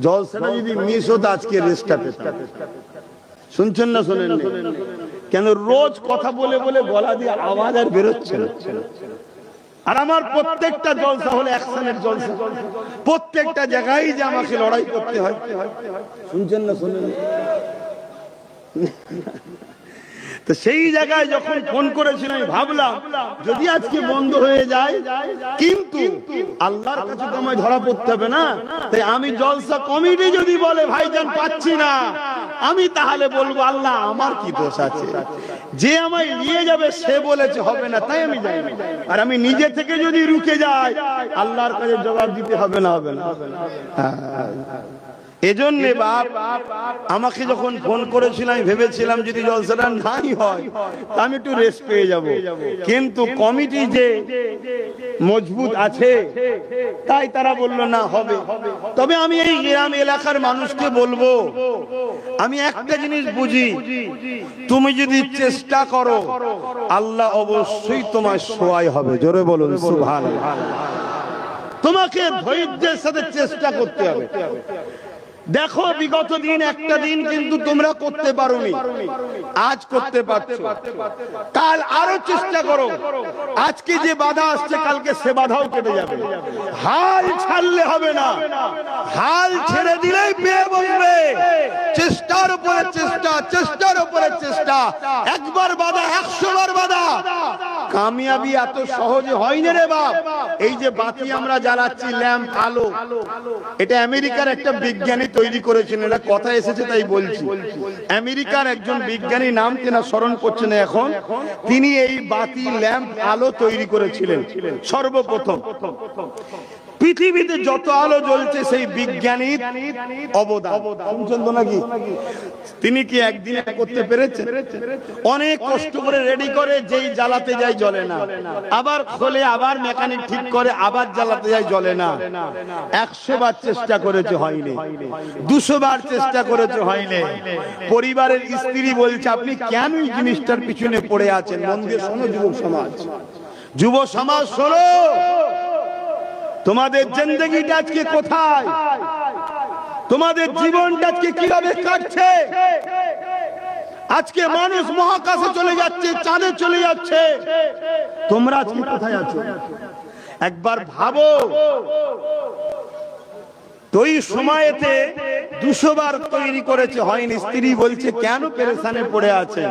জলসাটা যদি মিস হতো আজকে রেস্টটা পেতাম। শুনছেন না শোনেন? কেন রোজ কথা বলে বলে গলা দিয়ে আওয়াজ আর বেরোচ্ছে না। আর আমার প্রত্যেকটা জলসা হলো অ্যাকশনের জলসা, প্রত্যেকটা জায়গায় যে আমাকে লড়াই করতে হয়। শুনছেন না শোনেন? তো সেই জায়গায় যখন ফোন করেছিলাম আমি ভাবলাম যদি আজকে বন্ধ হয়ে যায়, কিন্তু আল্লাহর কাছে তো আমায় ধরা পড়তে হবে না। তাই আমি জলসা কমিটি যদি বলে ভাইজান পাচ্ছি না, আমি তাহলে বলবো আল্লাহ আমার কি দোষ আছে? যে আমায় নিয়ে যাবে সে বলেছে হবে না, তাই আমি যাই। আর আমি নিজে থেকে যদি রুকে যাই, আল্লাহর কাছে জবাব দিতে হবে না? হবে না? এজন্য বাপ আমাকে যখন ফোন করেছিল আমি ভেবেছিলাম যদি জলসাটা নাই হয় আমি একটু রেস্ট পেয়ে যাব, কিন্তু কমিটি যে মজবুত আছে তাই তারা বলল না হবে। তবে আমি এই গ্রাম এলাকার মানুষকে বলবো, আমি একটা জিনিস বুঝি, তুমি যদি চেষ্টা করো আল্লাহ অবশ্যই তোমার সহায় হবে। জোরে বলুন সুবহানাল্লাহ। তোমাকে ধৈর্যের সাথে চেষ্টা করতে হবে। দেখো বিগত দিন একটা দিন কিন্তু তোমরা করতে পারোনি, আজ করতে পারছো, কাল আরো চেষ্টা করো। আজকে যে বাধা আসছে কালকে সে বাধাও কেটে যাবে। হাল ছাড়লে হবে না, হাল ছেড়ে দিলেই পেয়ে বসবে। চেষ্টার উপরে চেষ্টা, চেষ্টার উপরে চেষ্টা। একবার বাধা 100 বার বাধা। কামিয়াবি এত সহজে হয় না রে বাপ। এই যে বাতি আমরা জ্বালাচ্ছি, ল্যাম্প আলো, এটা আমেরিকার একটা বিজ্ঞানী তৈরি করেছেন। এটা কথা এসেছে তাই বলছি। আমেরিকার একজন বিজ্ঞানী, নাম কেনা স্মরণ করছে না এখন, তিনি এই বাতি ল্যাম্প আলো তৈরি করেছিলেন সর্বপ্রথম। পৃথিবীতে যত আলো জ্বলছে সেই বিজ্ঞানীর অবদান। নাকি তিনি কি একদিনে করতে পেরেছেন? অনেক কষ্ট করে রেডি করে, যেই জ্বালাতে যায় জ্বলে না, আবার খোলে, আবার মেকানিক ঠিক করে, আবার জ্বালাতে যায় জ্বলে না। 100 বার চেষ্টা করেছে, হয়নি। 200 বার চেষ্টা করেছে, হয়নি। পরিবারের স্ত্রী বলছে, আপনি কেন এই জিনিসটার পিছনে পড়ে আছেন? মন দিয়ে শোনো যুব সমাজ, যুব সমাজ শোনো, তোমাদের জিন্দেগিটা আজকে কোথায়, তোমাদের জীবনটা আজকে কিভাবে কাটছে? আজকে মানুষ মহাকাশে চলে যাচ্ছে, চাঁদে চলে যাচ্ছে, তোমরা আজকে কোথায় আছো? একবার ভাবো। তো এই সময়েতে 200 বার তৈরি করেছে, হয়নি। স্ত্রী বলছে, কেন পেরেশানে পড়ে আছে?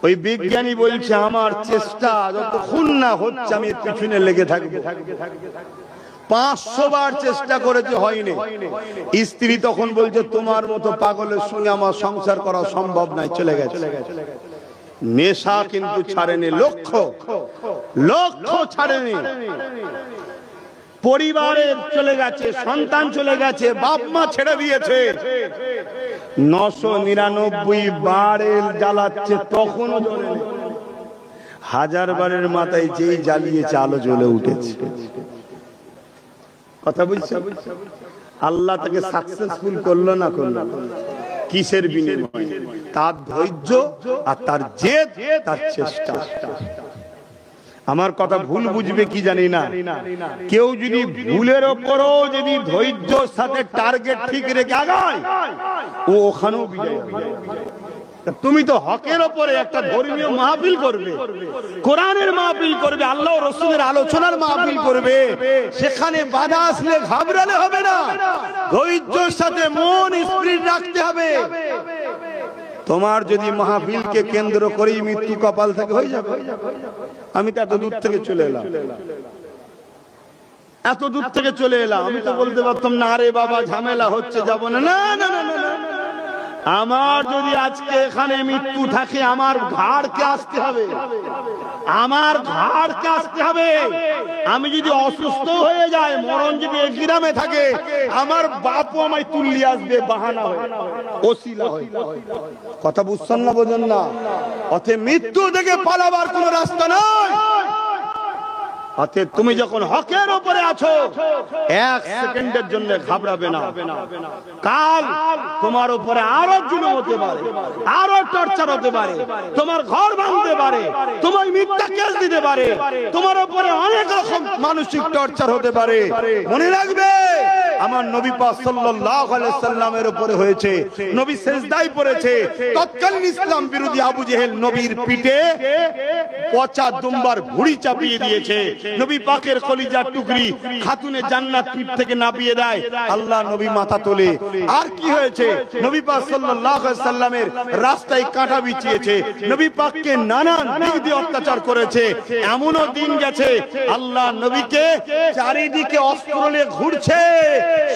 ওই বিজ্ঞানী বলছে, আমার চেষ্টা যতক্ষণ না হচ্ছে আমি এর পিছনে লেগে থাকবো। 500 বার চেষ্টা করেছে, হয়নি। স্ত্রী তখন বলছে, তোমার মতো পাগলের সঙ্গে আমার সংসার করা সম্ভব নয়, চলে গেছে। নেশা কিন্তু ছাড়েনি, লক্ষ্য লক্ষ্য ছাড়েনি। পরিবারের চলে গেছে, সন্তান চলে গেছে, বাপ মা ছেড়ে দিয়েছে। 999 বার জ্বালাচ্ছে, তখনও জ্বলে। 1000 বারের মাথায় যেই জ্বালিয়েছে আলো জ্বলে উঠেছে। কথা বুঝছো? আল্লাহ তাকে সাকসেসফুল করলো না করলো, কিসের বিনিময়ে? তার ধৈর্য আর তার জেদ, তার চেষ্টা। আমার কথা ভুল বুঝবে কি জানি না, কেউ যদি ভুলের ওপরও যদি ধৈর্যর সাথে টার্গেট ঠিক রেখে আগায়, ও ওখানেও বিজয় হবে। তুমি তো হকের ওপরে একটা ধর্মীয় মাহফিল করবে, কোরআনের মাহফিল করবে, আল্লাহ ও রাসূলের আলোচনার মাহফিল করবে, সেখানে বাধা আসলে ঘাবড়ালে হবে না, ধৈর্যের সাথে মন স্থির রাখতে হবে। তোমার যদি মাহফিলকে কেন্দ্র করেই মৃত্যু কপাল থেকে হয়ে যাবে। আমি তো এত দূর থেকে চলে এলাম, এত দূর থেকে চলে এলাম, আমি তো বলতে পারতাম না, আরে বাবা ঝামেলা হচ্ছে, যাবো না। না না না না, আমার যদি আজকে এখানে মৃত্যু থাকে, আমার ঘাড়কে আসতে হবে, আমার ঘাড়কে আসতে হবে। আমি যদি অসুস্থ হয়ে যাই, মরণ যদি এই গ্রামে থাকে, আমার বাপও আমায় তুললি আসবে, বাহানা হয়ে, ওসিলা হয়ে। কথা বুঝছেন না, বোঝেন না? অতএব মৃত্যু থেকে পালাবার কোন রাস্তা নয়। অতএব তুমি যখন হকের উপরে আছো, 1 সেকেন্ডের জন্য ঘাবড়াবে না। কাল তোমার উপরে আরো জুলুম হতে পারে, আরো টর্চার হতে পারে, তোমার ঘর ভাঙতে পারে, তোমার মিথ্যা কেস দিতে পারে, তোমার উপরে অনেক রকম মানসিক টর্চার হতে পারে। মনে রাখবে, আমার নবী পাক সাল্লাল্লাহু আলাইহি সাল্লামের উপরে হয়েছে, নবী সিজদায় পড়েছে। তৎকালীন ইসলাম বিরোধী আবু জেহেল নবীর পিঠে পচা দুম্বার ভুঁড়ি চাপিয়ে দিয়েছে। নবী পাকের কলিজার টুকরি খাতুনে জান্নাত পিঠ থেকে নামিয়ে দেয়, আল্লাহ নবী মাথা তোলে। আর কি হয়েছে? নবী পাক সাল্লাল্লাহু আলাইহি সাল্লামের রাস্তায় কাঁটা বিছিয়েছে, নবী পাককে নানান দিক দিয়ে অত্যাচার করেছে। এমনও দিন গেছে, আল্লাহ নবীকে চারিদিকে অস্ত্র নিয়ে ঘুরছে,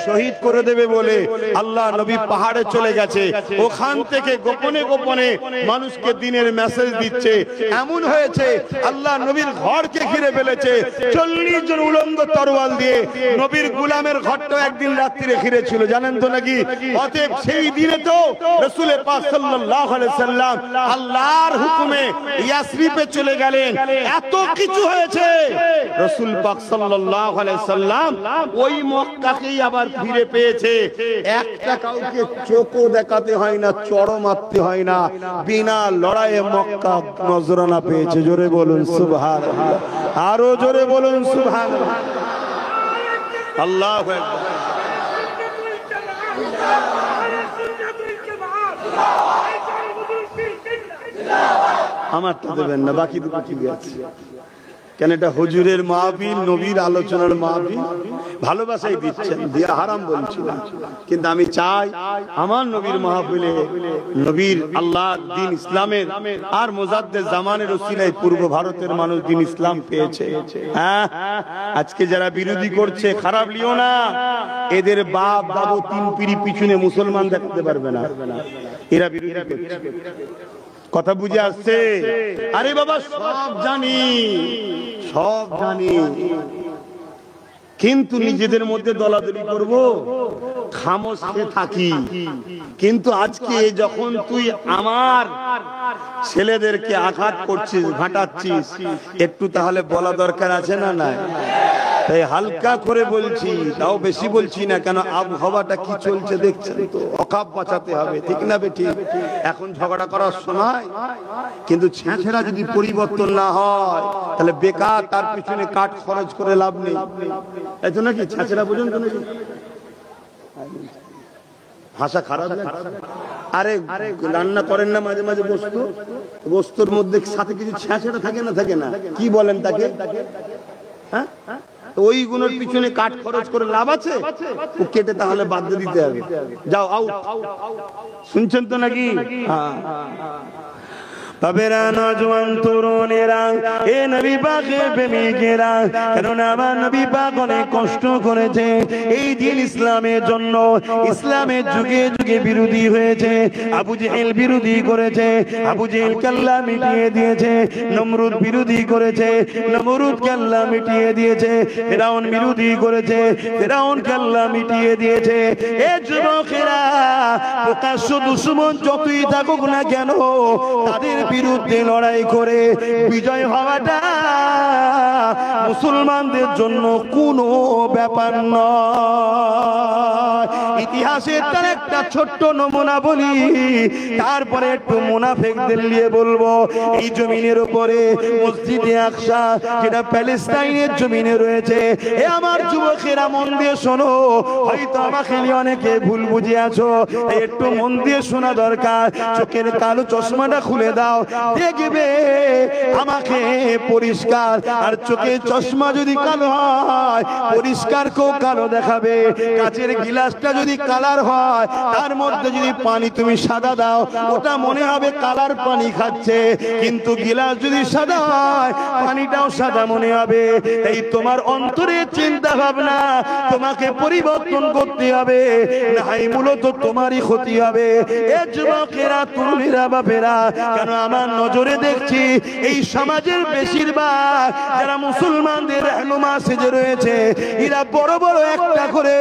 শহীদ করে দেবে বলে আল্লাহ নবী পাহাড়ে চলে গেছে, ওখান থেকে গোপনে গোপনে মানুষকে দিনের মেসেজ দিচ্ছে। এমন হয়েছে, আল্লাহ নবীর ঘরকে ঘিরে ফেলেছে, 40 জন উলঙ্গ তরোয়াল দিয়ে। নবীর গোলামের ঘরটা একদিন রাত্রিরে ঘিরে ছিল, জানেন তো নাকি? অতএব সেই দিনে তো রাসূল পাক সাল্লাল্লাহু আলাইহি সাল্লাম আল্লাহর হুকুমে ইয়াসরিবে চলে গেলেন। এত কিছু হয়েছে, রাসূল পাক সাল্লাল্লাহু আলাইহি সাল্লাম ওই মক্কাকেই আবার ফিরে পেয়েছে। একটা কাউকে চোখও দেখাতে হয় না, চড়ও মারতে হয় না, বিনা লড়াইয়ে মক্কা নজরানা পেয়েছে। জোরে বলুন সুবহানাল্লাহ, আরো জোরে বলুন সুবহানাল্লাহ, আল্লাহু আকবার। আমারটা দেবেন না, বাকি দুটো ঠিক আছে। কেন এটা হুজুরের মাহফিল, নবীর আলোচনার মাহফিল, ভালোবাসাই দিচ্ছেন, দিয়া হারাম বলছি না। কিন্তু আমি চাই আমার নবীর মাহফিলে নবীর আল্লাহ দ্বীন ইসলামের আর মুজাদ্দেদ জামানের ওসিলায় পূর্ব ভারতের মানুষ দ্বীন ইসলাম পেয়েছে। হ্যাঁ, আজকে যারা বিরোধী করছে খারাপ লিও না, এদের বাপ দাদু তিন পিড়ি পিছনে মুসলমান দেখাতে পারবে না, এরা বিরোধী করছে। কথা বুঝে আসছে? আরে বাবা সব জানি, সব জানি, কিন্তু নিজেদের মধ্যে দলাদলি করব, খামোশ খেয়ে থাকি। কিন্তু আজকে যখন তুই আমার ছেলেদেরকে আঘাত করছিস, ঘাটাচ্ছিস, একটু তাহলে বলা দরকার আছে না? নাই? তাই হালকা করে বলছি, তাও বেশি বলছি না। কেন আবহাওয়াটা কি চলছে দেখছেন তো, অকাপ বাঁচাতে হবে, ঠিক না বেঠিক? এখন ঝগড়া করার সময়, কিন্তু ছেঁচড়া যদি পরিবর্তন না হয় তাহলে বেকার তার পিছনে কাঠ খরচ করে লাভ নেই। এই তো নাকি ছেঁচড়া পর্যন্ত নাকি ভাষা খারাপ না? আরে রান্না করেন না মাঝে মাঝে বস্তু, বস্তুর মধ্যে সাথে কিছু ছেঁচড়া থাকে না? থাকে না? কি বলেন তাকে? হ্যাঁ, ওই গুলোর পিছনে কাঠ খরচ করে লাভ আছে? ও কেটে তাহলে বাদ দিতে হবে। যাও আউট। শুনছেন তো নাকি? হ্যাঁ, বাবেরা নওজোয়ান তরুণেরা, এ নবী পাকের প্রেমিকেরা, কারণ আমার নবী পাক অনেক কষ্ট করেছে এই দ্বীন ইসলামের জন্য। ইসলামের যুগে যুগে বিরোধী হয়েছে, আবু জেহেল বিরোধী করেছে, আবু জেহেল আল্লাহ মিটিয়ে দিয়েছে। নমরুদ বিরোধী করেছে, নমরুদ আল্লাহ মিটিয়ে দিয়েছে। ফিরাউন বিরোধী করেছে, ফিরাউন আল্লাহ মিটিয়ে দিয়েছে। এ যুবকেরা, প্রকাশ্য দুশমন যতই থাকুক না কেন, তাদের বিরুদ্ধে লড়াই করে বিজয় হওয়াটা মুসলমানদের জন্য কোনো ব্যাপার নয়। ইতিহাসের তার একটা ছোট্ট নমুনা বলি, তারপরে একটু মুনাফিকদের নিয়ে বলবো। এই জমিনের উপরে মসজিদে আকসা, যেটা প্যালেস্টাইনের জমিনে রয়েছে, এ আমার যুবকেরা মন দিয়ে শোনো, হয়তো আমাকে নিয়ে অনেকে ভুল বুঝে আছো, একটু মন দিয়ে শোনা দরকার। চোখের কালো চশমাটা খুলে দাও, দেখবে আমাকে পরিষ্কার। আর চোখের চশমা যদি কালো হয়, পরিষ্কার কেউ কালো দেখাবে। কাচের গিলাসটা যদি কালার হয়, তার মধ্যে যদি পানি তুমি সাদা দাও, ওটা মনে হবে কালার পানি খাচ্ছে। কিন্তু গিলাস যদি সাদা হয়, পানিটাও সাদা মনে হবে। এই তোমার অন্তরের চিন্তা ভাবনা তোমাকে পরিবর্তন করতে হবে, নাই মূলত তোমারই ক্ষতি হবে। এ যুবকেরা, তরুণীরা, বাপেরা, কেন আমার নজরে দেখছি এই সমাজের বেশিরভাগ যারা মুসলমানদের रहनुमा সেজে রয়েছে, এরা বড় বড় একটা করে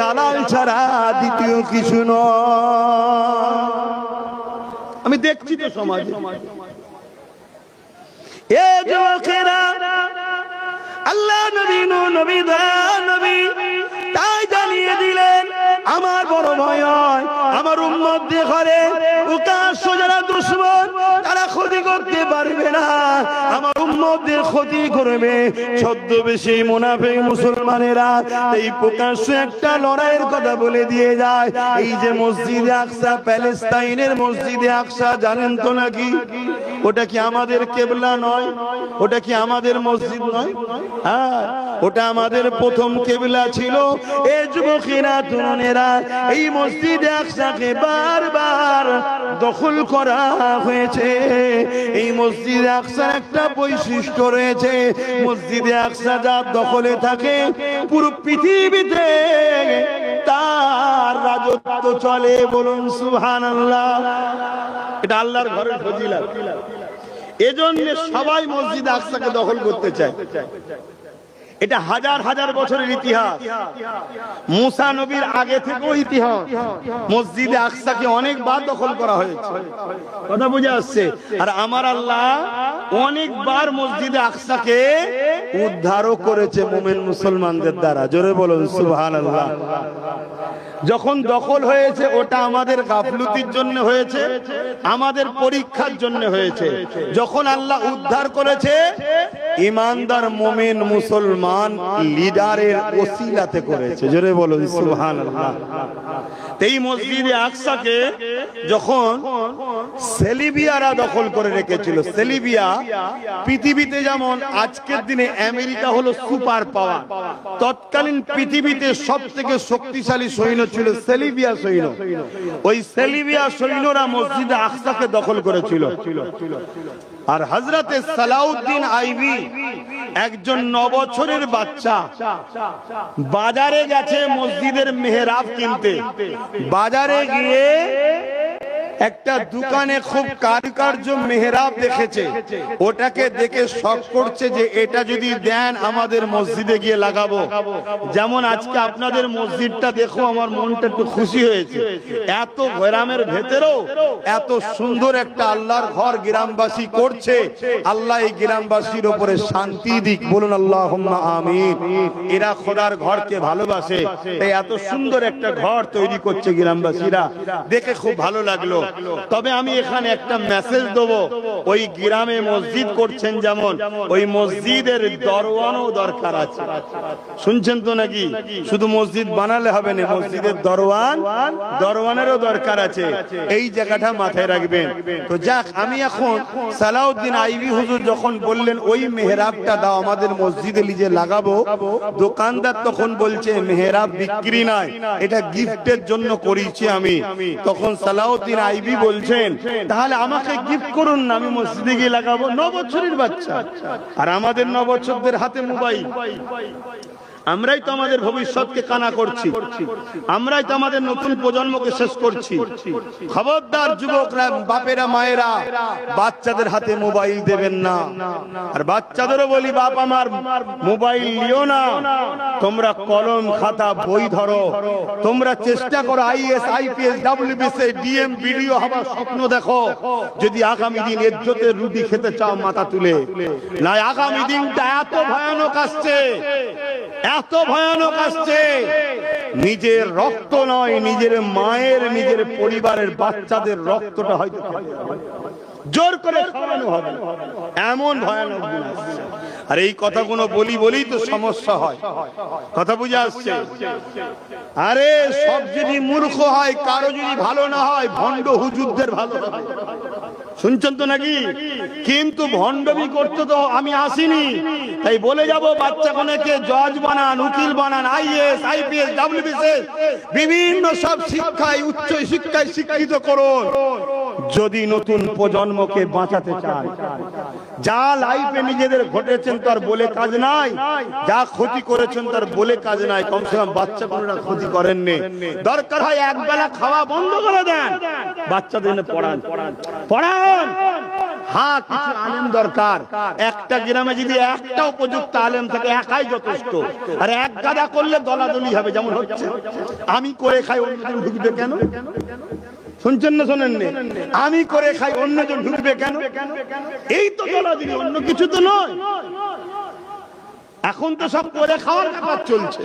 দালাল ছাড়া দ্বিতীয় কিছু নয়। আমি দেখছি তো সমাজে। এ যুবকেরা, আল্লাহ নবী নবী নবী তাই জানিয়ে দিলেন, আমার বড় ভয় হয় আমার উম্মতদের ঘরে প্রকাশ্য যারা দুশমন, তারা ক্ষতি করতে পারবে না, আমার উম্মতদের ক্ষতি করবে ছদ্মবেশী মুনাফিক মুসলমানেরা। এই প্রকাশ্য একটা লড়াইয়ের কথা বলে দিয়ে যায়। এই যে মসজিদে আকসা, প্যালেস্টাইনের মসজিদে আকসা, জানেন তো নাকি? ওটা কি আমাদের কেবলা নয়? ওটা কি আমাদের মসজিদ নয়? হ্যাঁ, ওটা আমাদের প্রথম কেবলা ছিল। এই যুবকেরা, তরুণেরা, এই মসজিদে আকসাকে বারবার দখল করা হয়েছে। এই মসজিদে আকসার একটা বৈশিষ্ট্য রয়েছে, মসজিদে আকসা যার দখলে থাকে, পুরো পৃথিবীতে তার রাজত্ব চলে। বলুন সুবহানাল্লাহ। এটা আল্লাহর ঘরের ফজিলত। এজন্য সবাই মসজিদে আকসাকে দখল করতে চায়। এটা হাজার হাজার বছরের ইতিহাস, মুসা নবীর আগে থেকেও ইতিহাস। মসজিদে আকসাকে অনেকবার দখল করা হয়েছে, কথা বুঝে আসছে। আর আমার আল্লাহ অনেকবার মসজিদে আকসাকে উদ্ধারও করেছে মুমিন মুসলমানদের দ্বারা। জোরে বলুন সুবহানাল্লাহ। যখন দখল হয়েছে, ওটা আমাদের গাফলতির জন্য হয়েছে, আমাদের পরীক্ষার জন্য হয়েছে। যখন আল্লাহ উদ্ধার করেছে, ইমানদার মুমিন মুসলমান মুসলমান লিডারের ওসিলাতে করেছে, জোরে বলুন সুবহানাল্লাহ। এই মসজিদে আকসাকে যখন সেলিবিয়ারা দখল করে রেখেছিল, সেলিবিয়া পৃথিবীতে যেমন আজকের দিনে আমেরিকা হলো সুপার পাওয়ার, তৎকালীন পৃথিবীতে সবথেকে শক্তিশালী সৈন্য ছিল সেলিবিয়া সৈন্য। ওই সেলিবিয়া সৈন্যরা মসজিদে আকসাকে দখল করেছিল। আর হযরতে সালাউদ্দিন আইবি একজন 9 বছরের বাচ্চা বাজারে গেছে মসজিদের মেহরাব কিনতে। বাজারে গিয়ে একটা দোকানে খুব কারুকার্য মেহরাব দেখেছে, ওটাকে দেখে শখ করছে যে এটা যদি দেন আমাদের মসজিদে গিয়ে লাগাবো। যেমন আজকে আপনাদের মসজিদটা দেখো, আমার মনটা একটু খুশি হয়েছে। এত গ্রামের ভেতরেও এত সুন্দর একটা আল্লাহর ঘর গ্রামবাসী করছে। আল্লাহ এই গ্রামবাসীর উপরে শান্তি দিক, বলুন আল্লাহুম্মা আমিন। এরা খোদার ঘরকে ভালোবাসে, তাই এত সুন্দর একটা ঘর তৈরি করছে গ্রামবাসীরা, দেখে খুব ভালো লাগলো। তবে আমি এখানে একটা মেসেজ দেবো, ওই গ্রামে মসজিদ করছেন যেমন, ওই মসজিদের দরওয়ানও দরকার আছে। শুনছেন তো নাকি? শুধু মসজিদ বানালে হবে না, মসজিদের দরওয়ানেরও দরকার আছে। এই জায়গাটা মাথায় রাখবেন। তো যাক, আমি এখন সালাউদ্দিন আইবি হুজুর যখন বললেন ওই মেহরাবটা দাও আমাদের মসজিদে লিজে লাগাবো, দোকানদার তখন বলছে মেহরাব বিক্রি নয়, এটা গিফটের জন্য করেছি আমি। তখন সালাউদ্দিন আইবি বলছেন তাহলে আমাকে গিফট করুন না, আমি মসজিদে গিয়ে লাগাবো। 9 বছরের বাচ্চা, আর আমাদের 9 বছরদের হাতে মোবাইল। আমরাই তো আমাদের ভবিষ্যৎকে কানা করছি, আমরাই তো আমাদের নতুন প্রজন্মকে শেষ করছি। খবরদার যুবকরা, বাপেরা, মায়েরা, বাচ্চাদের হাতে মোবাইল দেবেন না। আর বাচ্চাদেরও বলি, বাপ আমার মোবাইল নিও না, তোমরা কলম খাতা বই ধরো। তোমরা চেষ্টা করো is, IPS, WBC, DM, BDO হবার স্বপ্ন দেখো। যদি আগামী দিন ইজ্জতের রুটি খেতে চাও মাথা তুলে, না আগামী দিনটা এত ভয়ানক আসছে, এত ভয়ানক আসছে, নিজের রক্ত নয়, নিজের মায়ের, নিজের পরিবারের বাচ্চাদের রক্তটা হয়তো জোর করে খাওয়ানো হবে, এমন ভয়ানক দিন আসছে। আর এই কথাগুলো বলি তো সমস্যা হয়। কথা বুঝে আসছে? আরে সব যদি মূর্খ হয়, কারো যদি ভালো না হয়, ভণ্ড হুজুরদের ভালো হবে। শুনছেন তো নাকি? কিন্তু ভণ্ডবি করতে তো আমি আসিনি, তাই বলে যাব বাচ্চাগুলোকে জজ বানান, উকিল বানান, আইএস, আইপিএস, ডব্লিউবিসি, বিভিন্ন সব শিক্ষায়, উচ্চ শিক্ষায় শিক্ষিত করুন। যদি নতুন প্রজন্মকে বাঁচাতে চান, যা লাইফে নিজেদের ঘটেছেন তার বলে কাজ নাই, যা ক্ষতি করেছেন তার বলে কাজ নাই, কমসে কম বাচ্চাগুলোরা ক্ষতি করেননি। দরকার হয় এক বেলা খাওয়া বন্ধ করে দেন, বাচ্চাদের পড়ান। হ্যাঁ, কিছু আলেম দরকার। একটা গ্রামে যদি একটা উপযুক্ত আলেম থাকে, একাই যথেষ্ট। আর এক গাদা করলে দলাদলি হবে, যেমন হচ্ছে। আমি করে খাই, অন্যজন ঢুকবে কেন? শুনছেন না শোনেন? আমি করে খাই, অন্যজন ঢুকবে কেন? এই তো দলাদলি, অন্য কিছু তো নয়। এখন তো সব করে খাওয়ার ব্যাপার চলছে।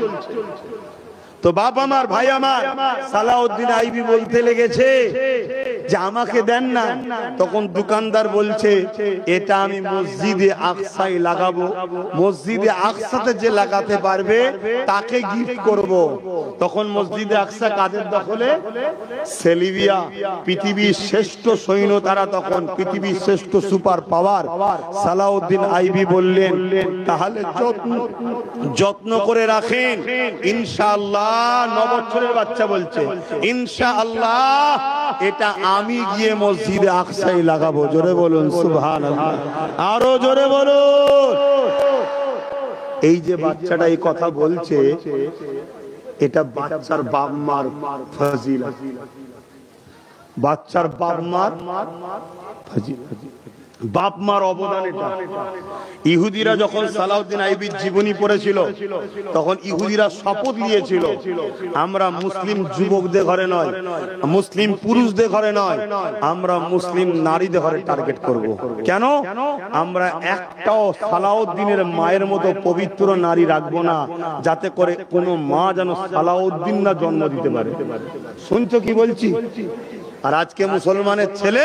তো বাপ আমার, ভাই আমার, সালাউদ্দিন আইবি বলতে লেগেছে যে আমাকে দেন না। তখন দোকানদার বলছে এটা আমি মসজিদে আকসায় লাগাবো, মসজিদে আকসাতে যে লাগাতে পারবে তাকে গিফট করব। তখন মসজিদে আকসা কাদের দখলে? সেলিবিয়া, পৃথিবীর শ্রেষ্ঠ সৈন্য তারা, তখন পৃথিবীর শ্রেষ্ঠ সুপার পাওয়ার। সালাউদ্দিন আইবি বললেন তাহলে যত্ন করে রাখেন, ইনশাআল্লাহ। 9 বছরের বাচ্চা বলছে ইনশাআল্লাহ এটা আমি গিয়ে মসজিদে আকসায় লাগাবো। জোরে বলুন সুবহানাল্লাহ, আরো জোরে বলুন। এই যে বাচ্চাটা এই কথা বলছে, এটা বাচ্চার বাপ মার ফজিলত, বাচ্চার বাপ মার ফজিলত, বাপ মার অবদান এটা। ইহুদিরা যখন সালাউদ্দিন আইবির জীবনী পড়েছিল, তখন ইহুদিরা শপথ নিয়েছিল আমরা মুসলিম যুবকদের ঘরে নয়, মুসলিম পুরুষদের ঘরে নয়, আমরা মুসলিম নারীদের ঘরে টার্গেট করব। কেন? আমরা একটাও সালাউদ্দিনের মায়ের মতো পবিত্র নারী রাখবো না, যাতে করে কোনো মা যেন সালাউদ্দিন না জন্ম দিতে পারে। শুনছো কি বলছি? আর আজকে মুসলমানের ছেলে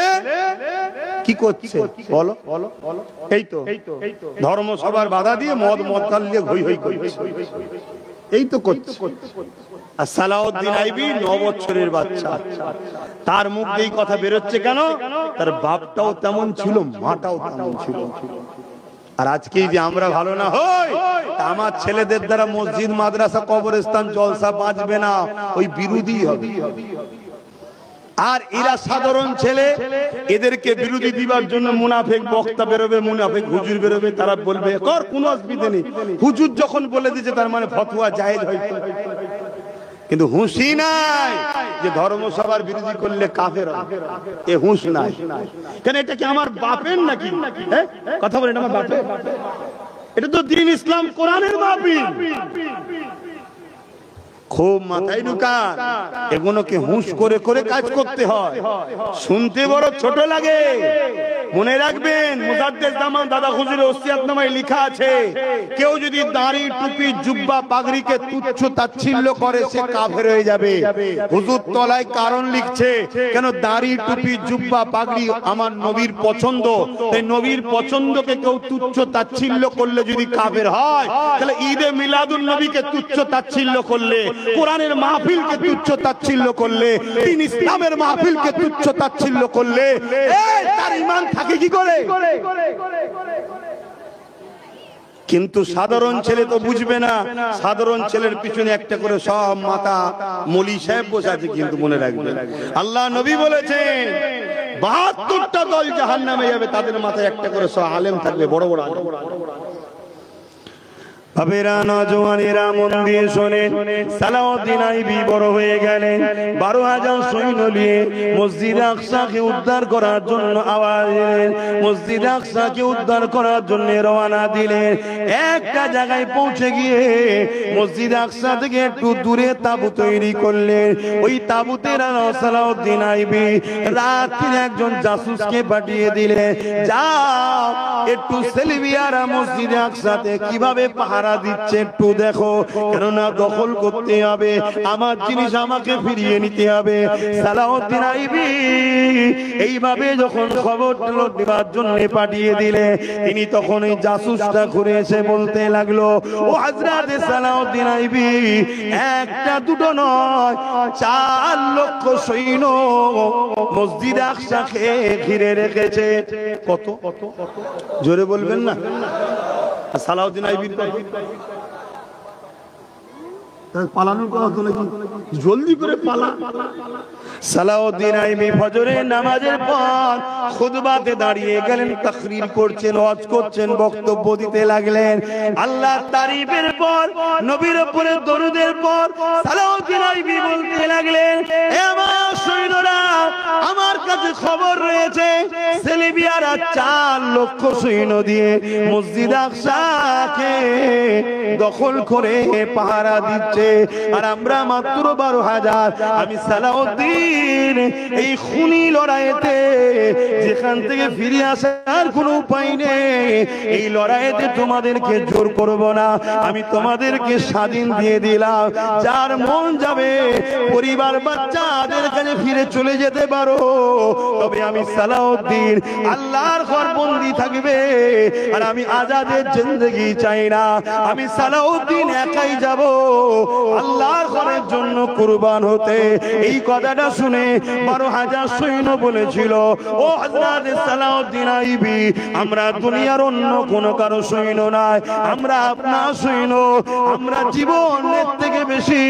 কি করছে বলো? এই তো ধর্মসভার বাধা দিয়ে মদ মদকাল দিয়ে হই হই করছে, এই তো করছে। আর সালাউদ্দিন আইবি 9 বছরের বাচ্চা, তার মুখ দিয়ে কথা বেরোচ্ছে কেন? তার বাপটাও তেমন ছিল, মাটাও তেমন ছিল। আর আজকে যে আমরা ভালো না হই, আমার ছেলেদের দ্বারা মসজিদ মাদ্রাসা কবরস্থান জলসা বাঁচবে না, ওই বিরোধী হবে। আর এরা সাধারণ ছেলে, এদেরকে বিরোধী দিবার জন্য মুনাফিক বক্তা বেরোবে, মুনাফিক হুজুর বেরোবে, তারা বলবে কর, কোনো অসুবিধা নেই। হুজুর যখন বলে দিয়েছে তার মানে ফতোয়া জায়েজ হয়তো, কিন্তু হুঁশই নাই যে ধর্মসভার বিরোধী করলে কাফের হবে, এ হুঁশ নাই। কেন এটা কি আমার বাপের নাকি? কথা বলেন, আমার বাপের? এটা তো দ্বীন ইসলাম কোরআনের মাহফিল। খুব মাথায় ঢুকান, এগুলোকে হুঁশ করে করে কাজ করতে হয়। শুনতে বড় ছোট লাগে, মনে রাখবেন মুজাদ্দেদ জামান দাদা হুজুরের ওসিয়াতনামায় লেখা আছে, কেউ যদি দাড়ি টুপি জুব্বা পাগড়িকে তুচ্ছ তাচ্ছিল্য করে সে কাফের হয়ে যাবে। হুজুর তলায় কারণ লিখছে, কেন দাড়ি টুপি জুব্বা পাগড়ি আমার নবীর পছন্দ, তাই নবীর পছন্দকে কেউ তুচ্ছ তাচ্ছিল্য করলে যদি কাফের হয়, তাহলে ঈদে মিলাদুন নবীকে তুচ্ছ তাচ্ছিল্য করলে, কোরআনের মাহফিলকে তুচ্ছ তাচ্ছিল্য করলে, দ্বীন ইসলামের মাহফিলকে তুচ্ছ তাচ্ছিল্য করলে তার ঈমান থাকে কি করে? কিন্তু সাধারণ ছেলে তো বুঝবে না, সাধারণ ছেলের পিছনে একটা করে সব মাতা মলি সাহেব বসে আছে। কিন্তু মনে রাখবেন, আল্লাহ নবী বলেছেন 72টা দল জাহান্নামে যাবে, তাদের মাথায় একটা করে সব আলেম থাকবে, বড় বড় আলেম। বাবেরা নওজওয়ানেরা মন দিয়ে শোনেন, সালাউদ্দিন আইবি বড় হয়ে গেলেন, 12,000 সৈন্য নিয়ে মসজিদ আকসাকে উদ্ধার করার জন্য আওয়াজ দিলেন, মসজিদ আকসাকে উদ্ধার করার জন্য রওনা দিলেন। একটা জায়গায় পৌঁছে গিয়ে মসজিদ আকসা থেকে একটু দূরে তাঁবু তৈরি করলেন। ওই তাঁবুতে সালাউদ্দিন আইবি রাত্রে একজন জাসুসকে পাঠিয়ে দিলেন, যাও একটু সেলভিয়ারা মসজিদ আকসাতে কিভাবে পাহারা দিচ্ছে একটু দেখো, কেননা দখল করতে হবে, আমার জিনিস আমাকে ফিরিয়ে নিতে হবে। সালাউদ্দিন আইবি এইভাবে যখন খবর দেওয়ার জন্য পাঠিয়ে দিলে, তিনি তখন এই জাসুসটা ঘুরে এসে বলতে লাগলো, ও হযরত সালাউদ্দিন আইবি, একটা দুটো নয় 4 লক্ষ সৈন্য মসজিদ আকসাকে ঘিরে রেখেছে। কত জোরে বলবেন না? সালাউদ্দিন আইবির পালানোর কথা তো নাকি, জলদি করে পালা। সালাউদ্দিন আইবি ফজরের নামাজের পর খুতবাতে দাঁড়িয়ে গেলেন, তাকরীর করছেন, ওয়াজ করছেন, বক্তব্য দিতে লাগলেন। আল্লাহ তারিফের পর, নবীর উপরে দরুদের পর সালাউদ্দিন আইবি বলতে লাগলেন, হে আমার সৈন্যরা, আমার কাছে খবর রয়েছে সেলিবিয়ারা 4 লক্ষ সৈন্য দিয়ে মসজিদ আকসাকে দখল করে পাহারা দিচ্ছে, আর আমরা মাত্র 12,000। আমি সালাউদ্দিন এই খুনি লড়াইতে যেখান থেকে ফিরে আসার কোনো উপায় নেই, এই লড়াইতে তোমাদেরকে জোর করব না, আমি তোমাদেরকে স্বাধীন দিয়ে দিলাম। যার মন যাবে পরিবার বাচ্চাদের কাছে ফিরে চলে যেতে পারো, তবে আমি সালাউদ্দিন আল্লাহর ঘর বন্দী থাকবে, আর আমি আজাদের জিন্দেগি চাই না। আমি সালাউদ্দিন একাই যাব আল্লাহর ঘরের জন্য কুরবান হতে। এই কথাটা শুনে 12,000 সৈন্য বলেছিল, ও হযরত সালাউদ্দিন আইবি, আমরা দুনিয়ার অন্য কোন কারো সৈন্য নয়, আমরা আপনার সৈন্য। আমরা জীবনের থেকে বেশি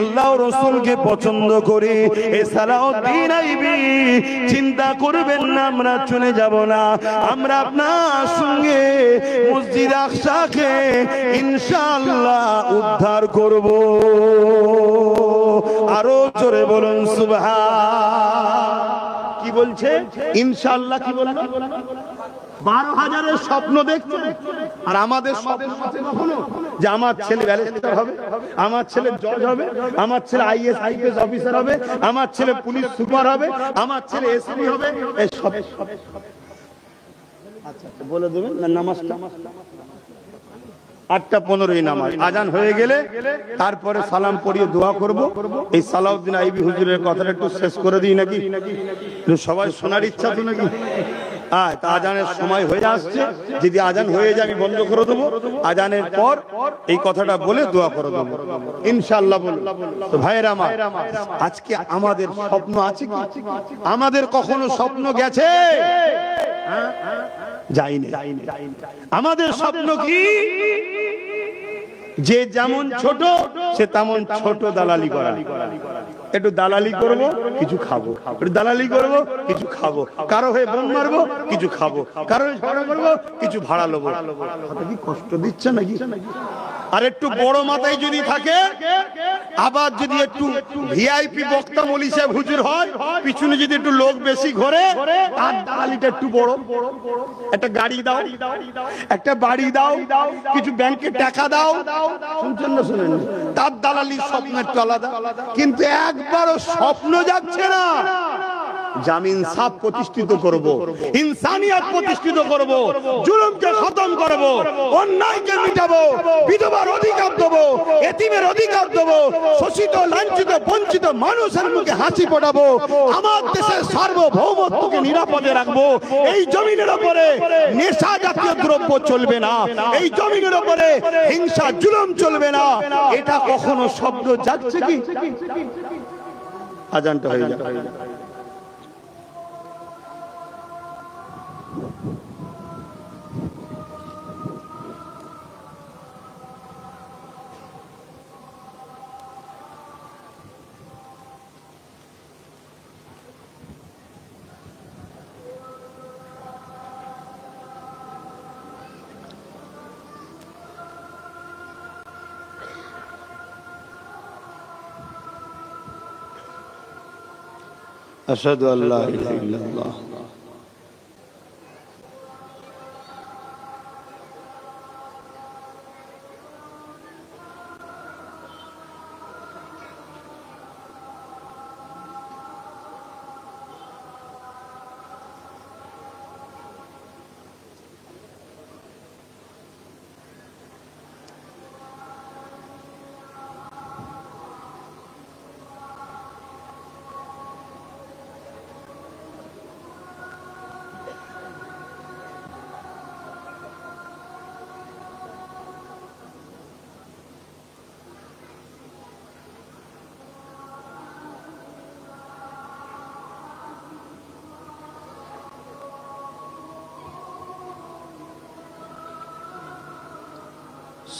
আল্লাহ রাসূলকে পছন্দ করি। এই সালাউদ্দিন আইবি, চিন্তা করবেন না, আমরা চলে যাব না, আমরা আপনার সঙ্গে মসজিদ আকসাকে ইনশাআল্লাহ উদ্ধার করব। আরো জোরে বলুন সুবহান। কি বলছে? ইনশাআল্লাহ। কি বললো? 12,000-এর স্বপ্ন দেখছে, আর আমাদের স্বপ্ন আছে কখনো যে আমার ছেলে ব্যারিস্টার হবে, আমার ছেলে জজ হবে, আমার ছেলে আইএস আইপিএস অফিসার হবে, আমার ছেলে পুলিশ সুপার হবে, আমার ছেলে এসপি হবে? এই সব আচ্ছা বলে দেবেন না। নামাজটা 8:15 নামাজ, আজান হয়ে গেলে তারপরে সালাম পড়িয়ে দোয়া করব। এই সালাউদ্দিন আইবি হুজুরের কথাটা একটু শেষ করে দিই নাকি? সবাই শোনার ইচ্ছা তো নাকি? তা আজানের সময় হয়ে আসছে, যদি আজান হয়ে যায় আমি বন্ধ করে দেবো, আজানের পর এই কথাটা বলে দোয়া করে দেবো ইনশাআল্লাহ। তো ভাইয়েরা আমার, আজকে আমাদের স্বপ্ন আছে কি? আমাদের কখনো স্বপ্ন গেছে? যাইনি। আমাদের স্বপ্ন কি? যে যেমন ছোট সে তেমন ছোট দালালি করা। একটু দালালি করব, কিছু খাবো, একটু দালালি করব, কিছু খাবো, কারো হয়ে বোম মারবো, কিছু খাবো, কারো হয়ে ঝগড়া করবো, কিছু ভাড়া নেবো। কি কষ্ট দিচ্ছে নাকি? আর একটু বড় মাথায় যদি থাকে, আবার যদি একটু ভিআইপি বক্তা মৌলী সাহেব হুজুর হয়, পিছনে যদি একটু লোক বেশি ঘোরে, তার দালালিটা একটু বড়। একটা গাড়ি দাও, একটা বাড়ি দাও, কিছু ব্যাংকে টাকা দাও, শুনছেন না শুনেন? তার দালালির স্বপ্ন একটু আলাদা। কিন্তু একবারও স্বপ্ন যাচ্ছে না জামিন সাফ প্রতিষ্ঠিত করব, ইনসানিয়ত প্রতিষ্ঠিত করব, জুলুমকে খতম করব, অন্যায়কে মিটাবো, বিধবার অধিকার দেব, এতিমের অধিকার দেব, শোষিত লাঞ্ছিত বঞ্চিত মানুষের মুখে হাসি ফোটাবো, আমার দেশের সার্বভৌমত্বকে নিরাপদে রাখবো। এই জমিনের উপরে নেশা জাতীয় দ্রব্য চলবে না, এই জমিনের উপরে হিংসা জুলুম চলবে না। এটা কখনো শব্দ যাচ্ছে কি? আজানটা হয়ে যাবে। أشهد أن لا إله إلا الله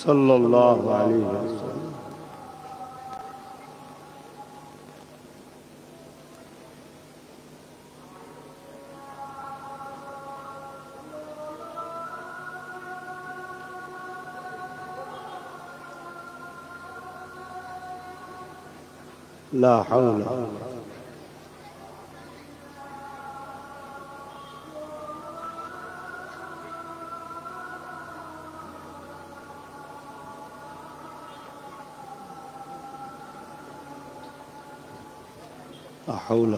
सल्लल्लाहु अलैहि वसल्लम। ला हौल حول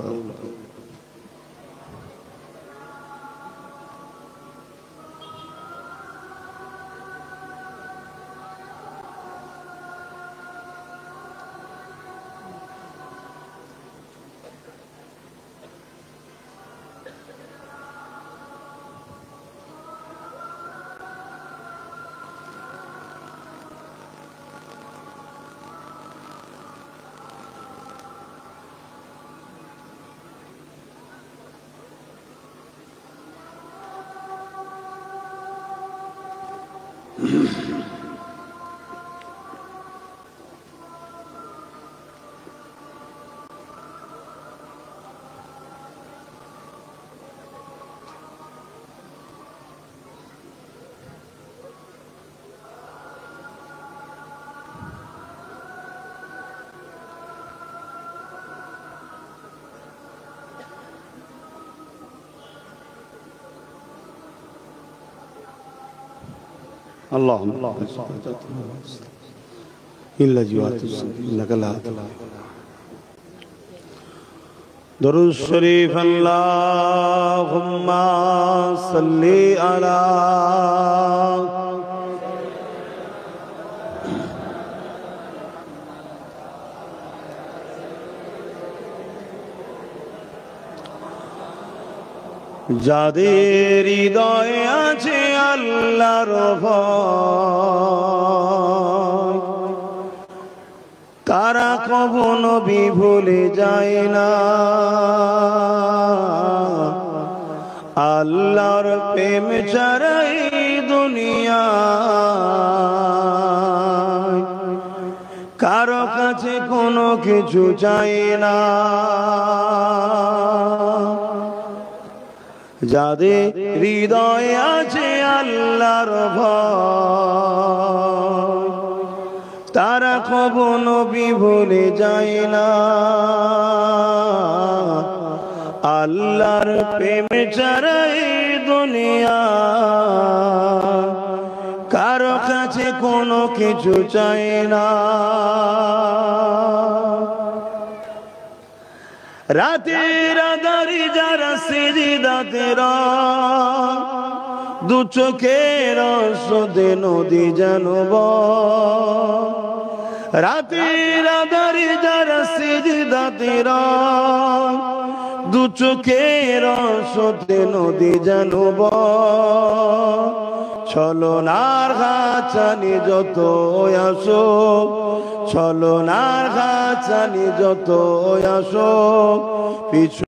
اللهم إلا جوات إنك لا درود الشريف اللهم صل على যাদের হৃদয়ে আছে আল্লাহর ভয়, তারা কখনো ভুলে যায় না। আল্লাহর প্রেম ছাড়াই দুনিয়া কারো কাছে কোনো কিছু চাই না। যাদের হৃদয়ে আছে আল্লাহর ভয়, তারা কখনো ভুলে যায় না। আল্লাহর প্রেম ছাড়াই দুনিয়া কারো কাছে কোনো কিছু চাই না। রাতের আঁধারে যারা সিজদাতে রয়, দু চোখের আঁসুতে নদী যেন বয়। রাতের আঁধারে যারা সিজদাতে রয়, দু চোখের আঁসুতে নদী যেন বয়। ছলনার ঘাচানি যত আসো, ছলনার ঘাচানি যত আসো, পিছু